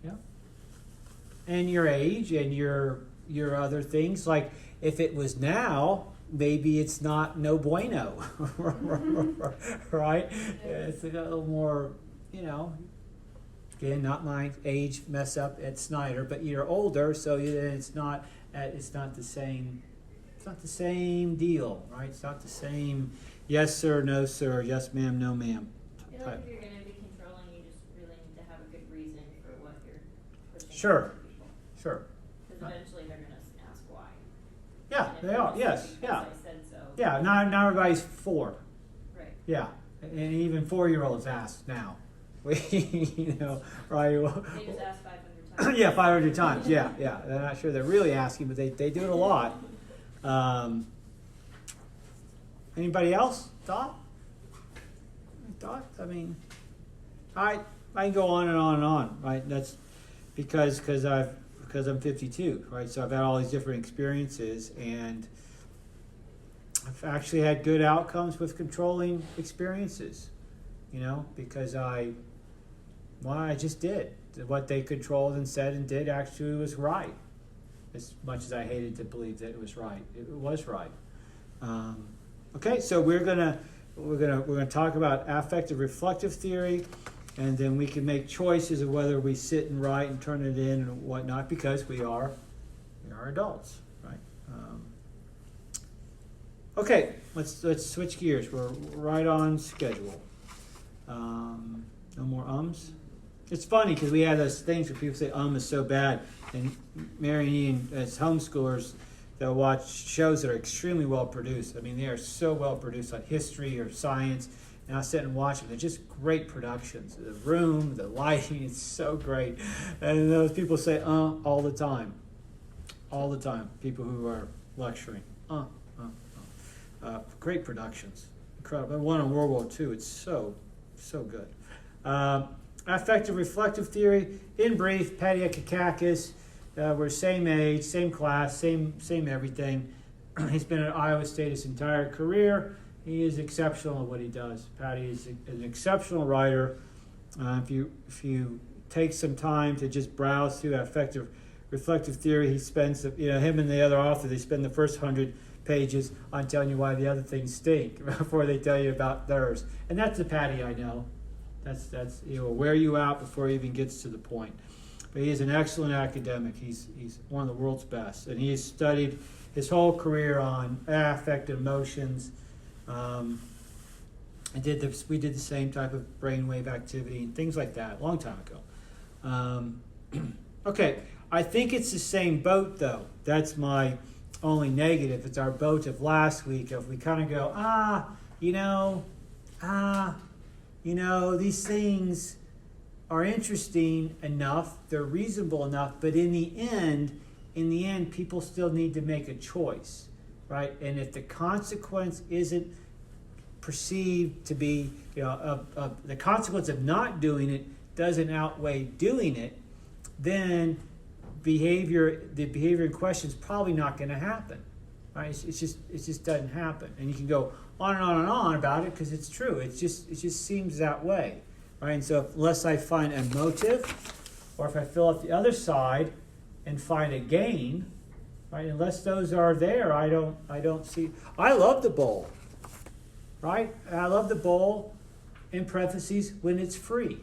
Yeah. And your age and your other things. Like if it was now, maybe it's not no bueno, right? It's a little more, again, not my age mess up at Snyder, but you're older, so it's not the same. It's not the same deal, right? It's not the same. Yes, sir. No, sir. Yes, ma'am. No, ma'am. I feel like if you're going to be controlling, you just really need to have a good reason for what you're pushing. Sure. on people. Sure. Because eventually they're going to ask why. Yeah, And if they you are. just Yes. say, Yeah. because I said so. Yeah. Now everybody's 4. Right. Yeah, and even 4-year-olds ask now. Right? Well, They just ask 500 times. yeah, 500 times. Yeah. They're not sure they're really asking, but they do it a lot. Anybody else? Thoughts? I mean, I can go on and on and on. Right? That's because I'm 52. Right? So I've had all these different experiences, and I've actually had good outcomes with controlling experiences. Because I just did. What they controlled and said and did actually was right. As much as I hated to believe that it was right, it was right. Okay, so we're gonna talk about affective reflective theory, and then we can make choices of whether we sit and write and turn it in and whatnot, because we are adults, right? Okay, let's switch gears. We're right on schedule. No more ums. It's funny because we have those things where people say is so bad, and Mary and Ian, as homeschoolers, they'll watch shows that are extremely well produced. I mean, they are so well produced on history or science, and I'll sit and watch them. They're just great productions. The room, the lighting, it's so great. And those people say all the time. All the time. People who are lecturing. Great productions. Incredible. One on World War II. It's so good. Affective reflective theory. In brief, Patty Kakakis. We're same age, same class, same everything. He's been at Iowa State his entire career. He is exceptional at what he does. Patty is an exceptional writer. If you take some time to just browse through affective reflective theory, he spends him and the other author, they spend the first 100 pages on telling you why the other things stink before they tell you about theirs. And that's the Patty I know. That's wear you out before he even gets to the point. But he is an excellent academic. He's one of the world's best, and he's studied his whole career on affective emotions. We did the same type of brainwave activity and things like that a long time ago. Okay, I think it's the same boat though. That's my only negative. It's our boat of last week. If we kind of go, these things are interesting enough, they're reasonable enough, but in the end, in the end, people still need to make a choice, right? And if the consequence isn't perceived to be, the consequence of not doing it doesn't outweigh doing it, then the behavior in question is probably not going to happen, right? It just doesn't happen, and you can go on and on and on about it because it's true. It just seems that way, right? And so unless I find a motive, or if I fill out the other side and find a gain, right? Unless those are there, I don't see. I love the bowl, right? I love the bowl, in parentheses, when it's free.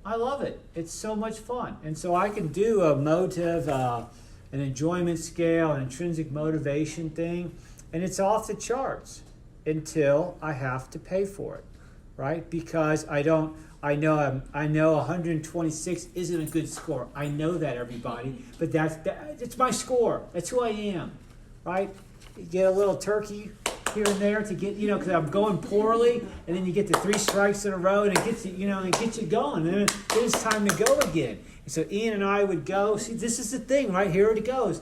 I love it. It's so much fun. And so I can do a motive, an enjoyment scale, an intrinsic motivation thing, and it's off the charts until I have to pay for it, right? Because I know 126 isn't a good score. I know that, everybody. But it's my score. That's who I am, right? You get a little turkey here and there to get, because I'm going poorly, and then you get the 3 strikes in a row, and it gets you, it gets you going. And then it's time to go again. And so Ian and I would go. See, this is the thing, right? Here it goes.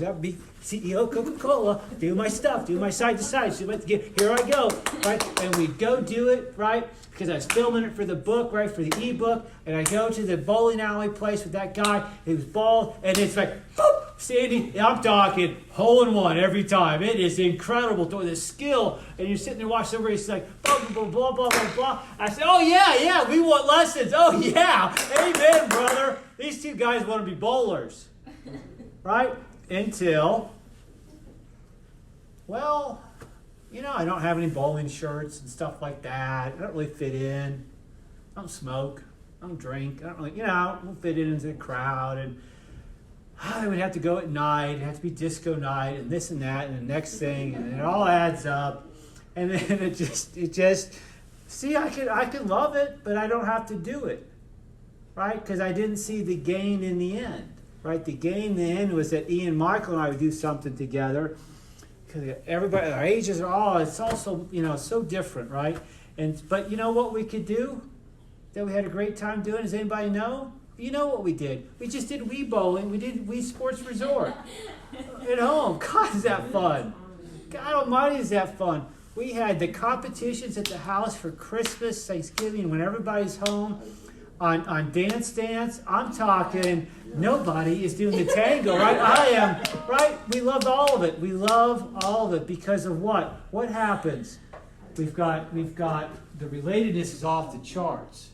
I'll be CEO Coca-Cola. Do my stuff. Do my side to side. Here I go, right? And we'd go do it, right? Because I was filming it for the book, right? For the ebook, and I go to the bowling alley place with that guy. He was bald, and it's like, boop, Sandy. I'm talking hole in one every time. It is incredible, the skill. And you're sitting there watching somebody. It's like blah blah blah blah blah blah. I said, oh yeah, we want lessons. Oh yeah, amen, brother. These 2 guys want to be bowlers, right? Until, well, I don't have any bowling shirts and stuff like that. I don't really fit in. I don't smoke. I don't drink. I don't really, I don't fit in into the crowd. And I would have to go at night. It'd have to be disco night and this and that and the next thing. And it all adds up. And then it just, see, I could love it, but I don't have to do it, right? Because I didn't see the gain in the end, right? The gain in the end was that Ian, Michael, and I would do something together. Because everybody, our ages are all, it's also, so different, right? But you know what we could do that we had a great time doing? Does anybody know? You know what we did? We just did Wii bowling. We did Wii Sports Resort at home. God, is that fun? God almighty, is that fun? We had the competitions at the house for Christmas, Thanksgiving, when everybody's home. On Dance Dance, I'm talking, nobody is doing the tango, right? I am, right? We loved all of it. We love all of it because of what? What happens? We've got the relatedness is off the charts,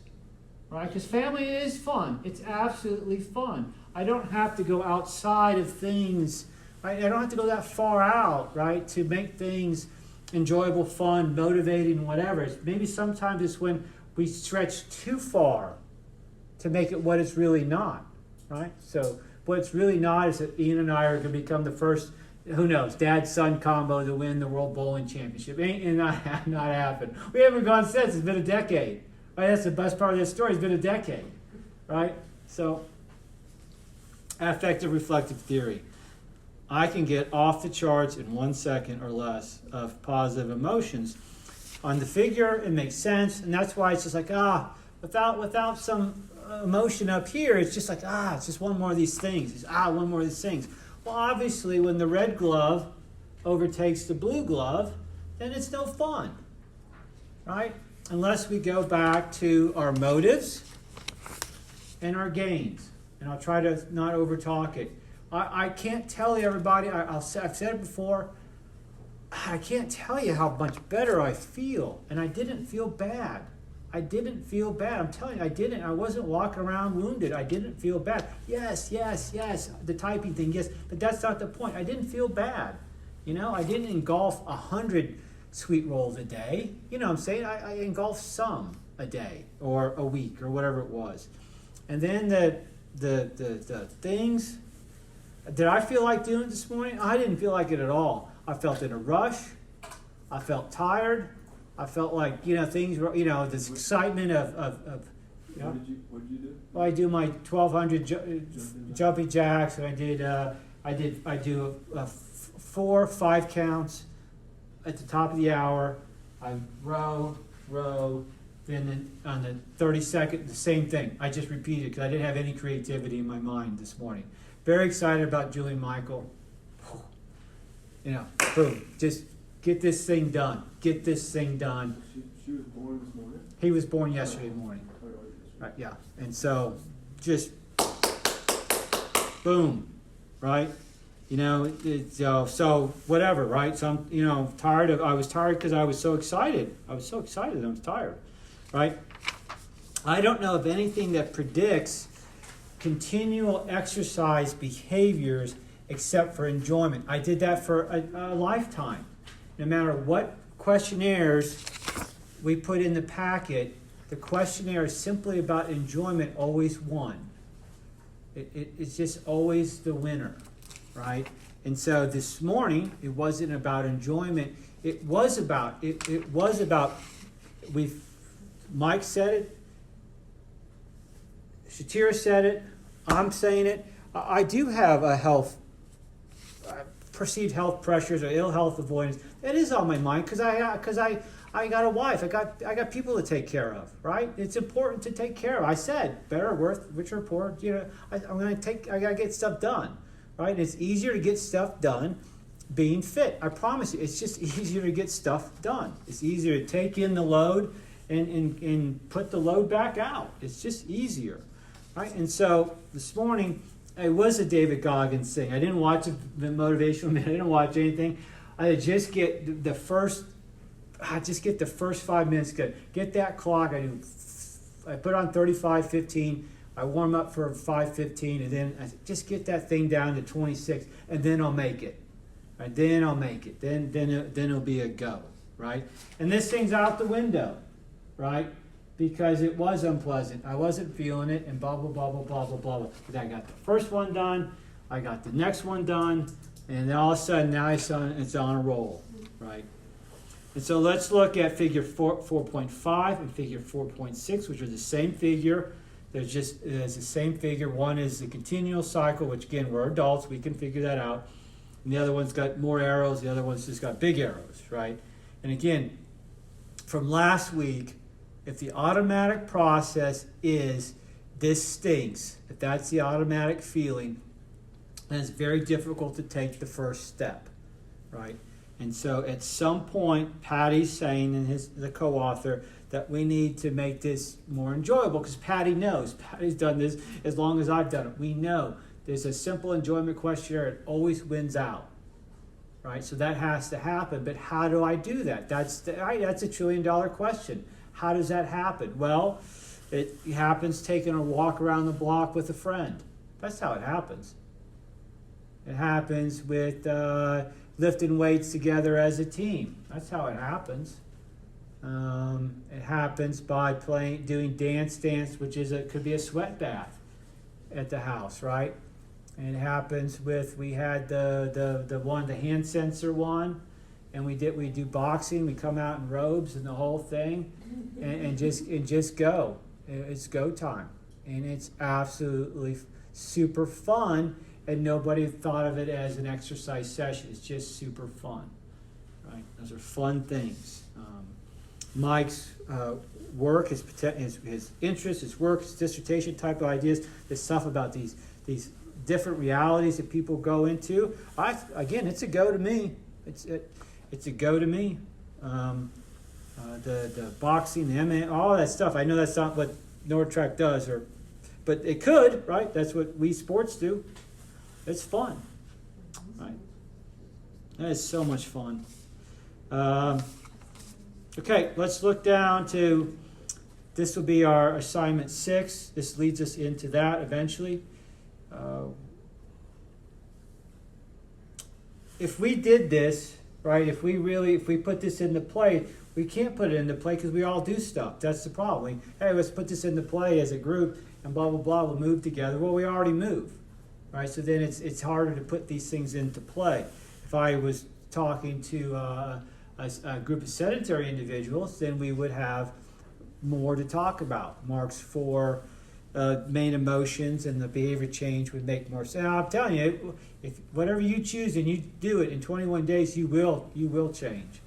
right? Because family is fun. It's absolutely fun. I don't have to go outside of things, right? I don't have to go that far out, right, to make things enjoyable, fun, motivating, whatever. Maybe sometimes it's when we stretch too far to make it what it's really not, right? So what it's really not is that Ian and I are going to become the first, who knows, dad-son combo to win the World Bowling Championship. Ain't not happened. We haven't gone since. It's been a decade. Right? That's the best part of this story. It's been a decade, right? So affective reflective theory. I can get off the charts in 1 second or less of positive emotions. On the figure, it makes sense, and that's why it's just like, without some emotion up here, it's just like, it's just one more of these things. It's, one more of these things. Well, obviously, when the red glove overtakes the blue glove, then it's no fun, right? Unless we go back to our motives and our gains. And I'll try to not overtalk it. I can't tell you, everybody, I've said it before, I can't tell you how much better I feel. And I didn't feel bad. I'm telling you, I didn't. I wasn't walking around wounded. I didn't feel bad. Yes. The typing thing, yes. But that's not the point. I didn't feel bad. I didn't engulf 100 sweet rolls a day. You know what I'm saying? I engulfed some a day or a week or whatever it was. And then the things, did I feel like doing it this morning? I didn't feel like it at all. I felt in a rush. I felt tired. I felt like, things were, this excitement of What did you do? Well, I do my 1,200 jumping jacks, and I do 4 5 counts at the top of the hour. I row, Then on the 32nd, the same thing. I just repeated because I didn't have any creativity in my mind this morning. Very excited about Julie Michael. Boom. Just get this thing done. Get this thing done. She was born this morning? He was born yesterday morning. Oh, yes. Right, yeah. And so just boom, right? So whatever, right? So I'm, I was tired because I was so excited. I was tired, right? I don't know of anything that predicts continual exercise behaviors except for enjoyment. I did that for a lifetime. No matter what questionnaires we put in the packet, the questionnaire is simply about enjoyment always won. It's just always the winner, right? And so this morning, it wasn't about enjoyment. It was about Mike said it, Shatira said it, I'm saying it. I do have a perceived health pressures or ill health avoidance. That is on my mind because I got a wife. I got people to take care of, right? It's important to take care of. I said better, worth, richer, poor. I gotta get stuff done, right? And it's easier to get stuff done being fit. I promise you, it's just easier to get stuff done. It's easier to take in the load and put the load back out. It's just easier, right? And so this morning, it was a David Goggins thing. I didn't watch the motivational man. I didn't watch anything. I just get the first 5 minutes good. Get that clock. I put on 35:15. I warm up for 5:15, and then I just get that thing down to 26, and then I'll make it. Right? Then I'll make it. Then it'll be a go. Right? And this thing's out the window. Right? Because it was unpleasant. I wasn't feeling it, and blah, blah, blah, blah, blah, blah, blah. But I got the first one done. I got the next one done. And then all of a sudden, now it's on a roll. Right? And so let's look at figure 4.5 and figure 4.6, which are the same figure. There's the same figure. One is the continual cycle, which again, we're adults. We can figure that out. And the other one's got more arrows. The other one's just got big arrows, right? And again, from last week, if the automatic process is this stinks, if that's the automatic feeling, then it's very difficult to take the first step, right? And so at some point, Patty's saying, and the co-author, that we need to make this more enjoyable because Patty knows. Patty's done this as long as I've done it. We know there's a simple enjoyment questionnaire. It always wins out, right? So that has to happen. But how do I do that? That's a $1 trillion question. How does that happen? Well, it happens taking a walk around the block with a friend. That's how it happens. It happens with lifting weights together as a team. That's how it happens. It happens by doing dance, which could be a sweat bath at the house, right? And it happens with, we had the hand sensor one, and we do boxing. We come out in robes and the whole thing, and just go. It's go time, and it's absolutely super fun. And nobody thought of it as an exercise session. It's just super fun, right? Those are fun things. Mike's work, his interests, his work, his dissertation type of ideas, this stuff about these different realities that people go into. Again, it's a go to me. It's a go to me. The boxing, the MMA, all that stuff. I know that's not what NordTrack does, but it could, right? That's what we sports do. It's fun, right? That is so much fun. Okay, let's look down to, this will be our assignment 6. This leads us into that eventually. If we did this, right, if we put this into play, we can't put it into play because we all do stuff. That's the problem. Hey, let's put this into play as a group and blah, blah, blah, we'll move together. Well, we already move. Right, so then it's harder to put these things into play. If I was talking to a group of sedentary individuals, then we would have more to talk about. Mark's 4 main emotions and the behavior change would make more sense. I'm telling you, if whatever you choose and you do it in 21 days, you will change.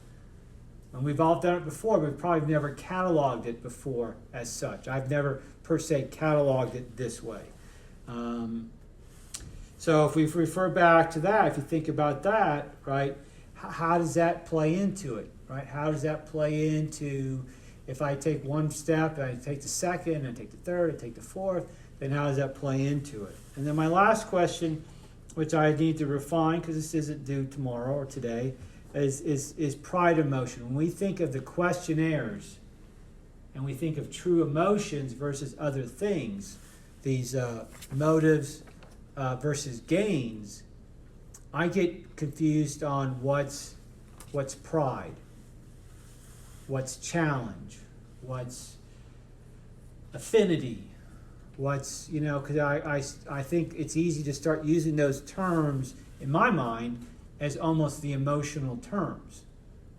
And we've all done it before, but we've probably never cataloged it before as such. I've never per se cataloged it this way. So if we refer back to that, if you think about that, right, how does that play into it, right? How does that play into if I take one step and I take the second, and I take the third, I take the fourth, then how does that play into it? And then my last question, which I need to refine because this isn't due tomorrow or today, is pride emotion. When we think of the questionnaires and we think of true emotions versus other things, these motives versus gains, I get confused on what's pride, what's challenge, what's affinity, what's, because I think it's easy to start using those terms in my mind as almost the emotional terms,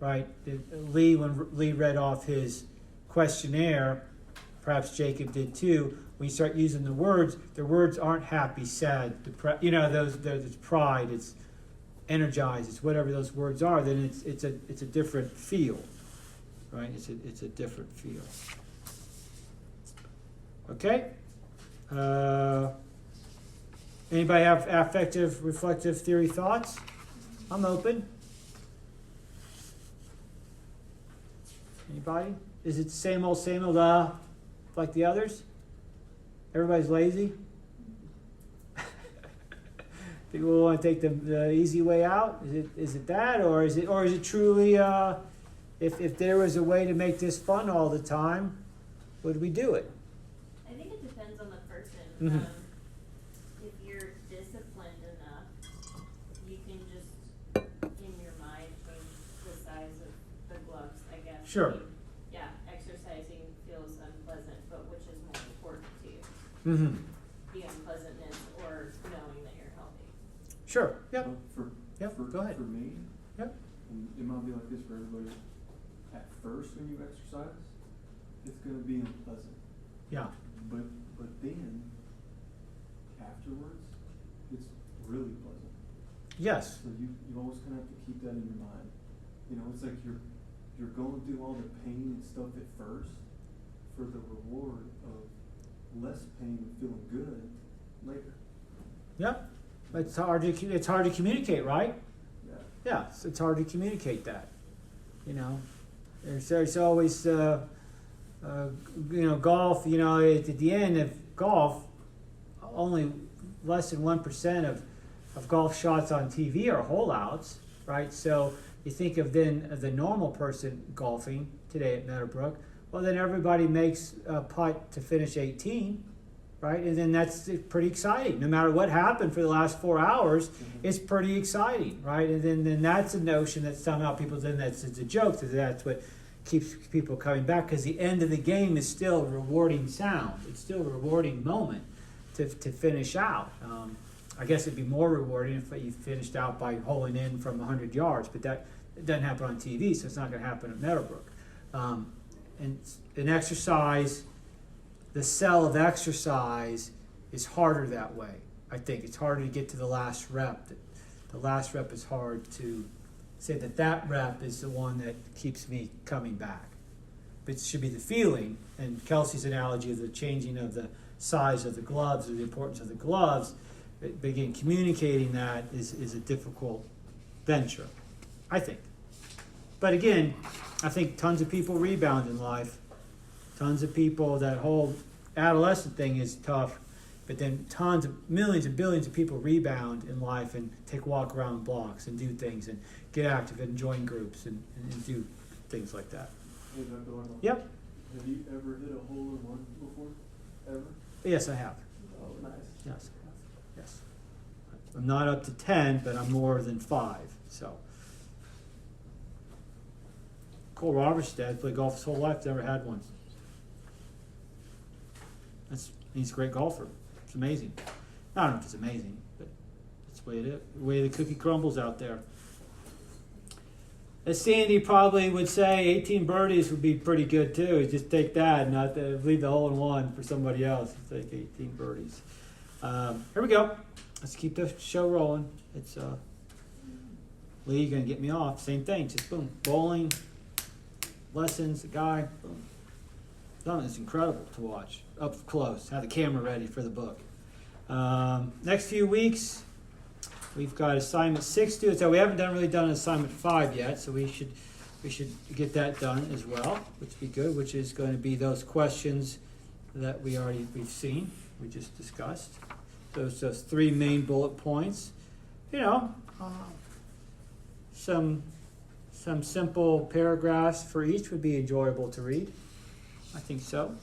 right? When Lee read off his questionnaire, perhaps Jacob did too, when you start using the words aren't happy, sad, there's pride, it's energized, it's whatever those words are, then it's a different feel, right? It's a different feel. Okay? Anybody have affective, reflective theory thoughts? I'm open. Anybody? Is it same old, like the others? Everybody's lazy? People want to take the easy way out? Is it that, or is it truly if there was a way to make this fun all the time, would we do it? I think it depends on the person. Mhm. If you're disciplined enough, you can just, in your mind, change the size of the gloves, I guess. Sure. I mean, yeah, exercising feels unpleasant, but which is more important to you? Mm-hmm. The unpleasantness or knowing that you're healthy? Sure. Yep. Go ahead. For me, Yep. and it might be like this for everybody, at first when you exercise, it's going to be unpleasant. Yeah. But then, afterwards, it's really pleasant. Yes. So you always kind of have to keep that in your mind. It's like you're going through all the pain and stuff at first for the reward of less pain and feeling good later. Yep. It's hard to communicate, right? Yeah. Yeah. It's hard to communicate that. There's always golf. At the end of golf, only less than 1% of golf shots on TV are hole outs, right? So you think of then the normal person golfing today at Meadowbrook. Well, then everybody makes a putt to finish 18, right? And then that's pretty exciting. No matter what happened for the last 4 hours, it's pretty exciting, right? And then that's a notion that somehow people then it's a joke. That's what keeps people coming back, because the end of the game is still a rewarding sound. It's still a rewarding moment to finish out. I guess it'd be more rewarding if you finished out by holing in from 100 yards, but that doesn't happen on TV, so it's not going to happen at Meadowbrook. And an exercise, the sell of exercise is harder that way. I think it's harder to get to the last rep. The last rep is hard to say that rep is the one that keeps me coming back. But it should be the feeling, and Kelsey's analogy of the changing of the size of the gloves or the importance of the gloves, begin communicating that is a difficult venture, I think. But again, I think tons of people rebound in life. Tons of people, that whole adolescent thing is tough, but then millions and billions of people rebound in life and take walk around blocks and do things and get active and join groups and do things like that. Hey, Dr. Arnold. Yep. Have you ever hit a hole-in-one before? Ever? Yes, I have. Oh, nice. Yes. Yes. I'm not up to 10, but I'm more than 5. So. Cole Roberts' dad played golf his whole life, never had one. He's a great golfer. It's amazing. I don't know if it's amazing, but that's the way it is. The way the cookie crumbles out there. As Sandy probably would say, 18 birdies would be pretty good too. Just take that and not leave the hole in one for somebody else. Take 18 birdies. Here we go. Let's keep the show rolling. It's Lee, you're gonna get me off. Same thing. Just boom, bowling. lessons, the guy, boom. It's incredible to watch up close. Have the camera ready for the book. Next few weeks, we've got assignment 6 due. So we haven't really done assignment 5 yet, so we should get that done as well, which would be good. Which is going to be those questions that we've seen, we just discussed. Those 3 main bullet points. Some simple paragraphs for each would be enjoyable to read. I think so.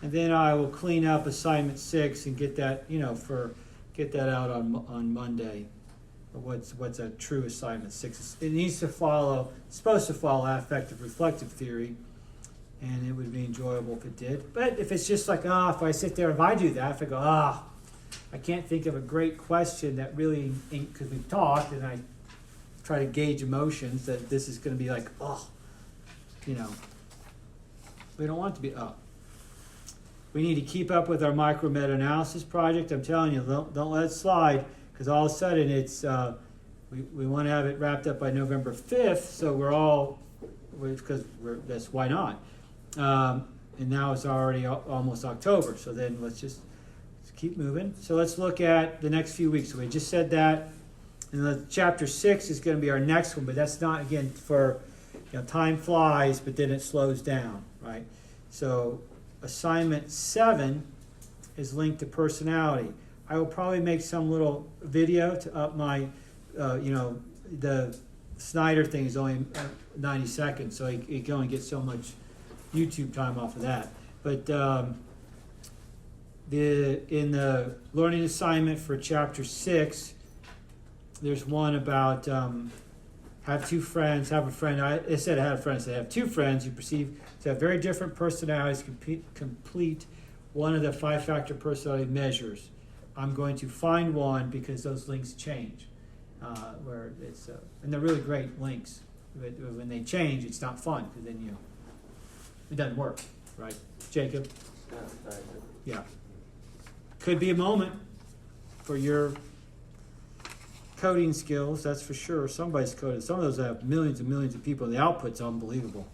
And then I will clean up assignment 6 and get that, get that out on Monday. What's a true assignment 6? It needs to it's supposed to follow affective reflective theory, and it would be enjoyable if it did. But if it's just like, if I sit there, if I do that, if I go, I can't think of a great question that really, because we've talked, and I try to gauge emotions, that this is going to be like, we don't want it to be We need to keep up with our micro meta-analysis project. I'm telling you, don't let it slide, because all of a sudden it's we want to have it wrapped up by November 5th. So that's why not? And now it's already almost October. So then let's keep moving. So let's look at the next few weeks. So we just said that, and chapter 6 is going to be our next one. But that's not, again, for time flies, but then it slows down, right? So assignment 7 is linked to personality. I will probably make some little video to up my, the Snyder thing is only 90 seconds, so you can only get so much YouTube time off of that. But in the learning assignment for chapter 6, there's one about have 2 friends, have a friend. I said I had a friend, so I have 2 friends you perceive to have very different personalities, complete one of the 5-factor personality measures. I'm going to find one because those links change. Where it's and they're really great links. But when they change, it's not fun because then it doesn't work, right, Jacob? Yeah. Could be a moment for your coding skills, that's for sure. Somebody's coded. Some of those have millions and millions of people, and the output's unbelievable.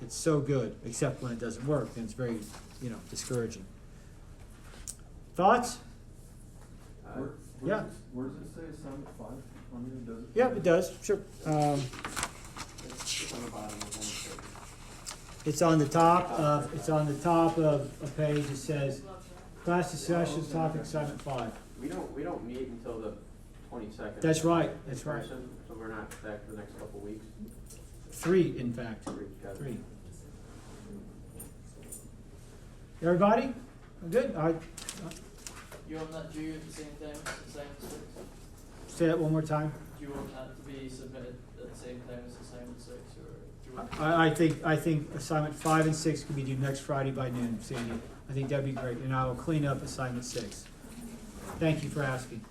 It's so good, except when it doesn't work, and it's very, discouraging. Thoughts? Yeah. Where does it say assignment 5 on here? Does it? Yeah, it does. Sure. It's on the bottom of one. It's on the top of a page. It says class discussion topic assignment 5. We don't meet until the 22nd. That's right. That's right. So we're not back for the next couple of weeks. 3, in fact. 3. Everybody? Good? You want that due at the same time as assignment 6? Say that one more time. Do you want that to be submitted at the same time as assignment 6, or do you want? I think assignment 5 and 6 can be due next Friday by noon, Sandy. I think that'd be great, and I will clean up assignment 6. Thank you for asking.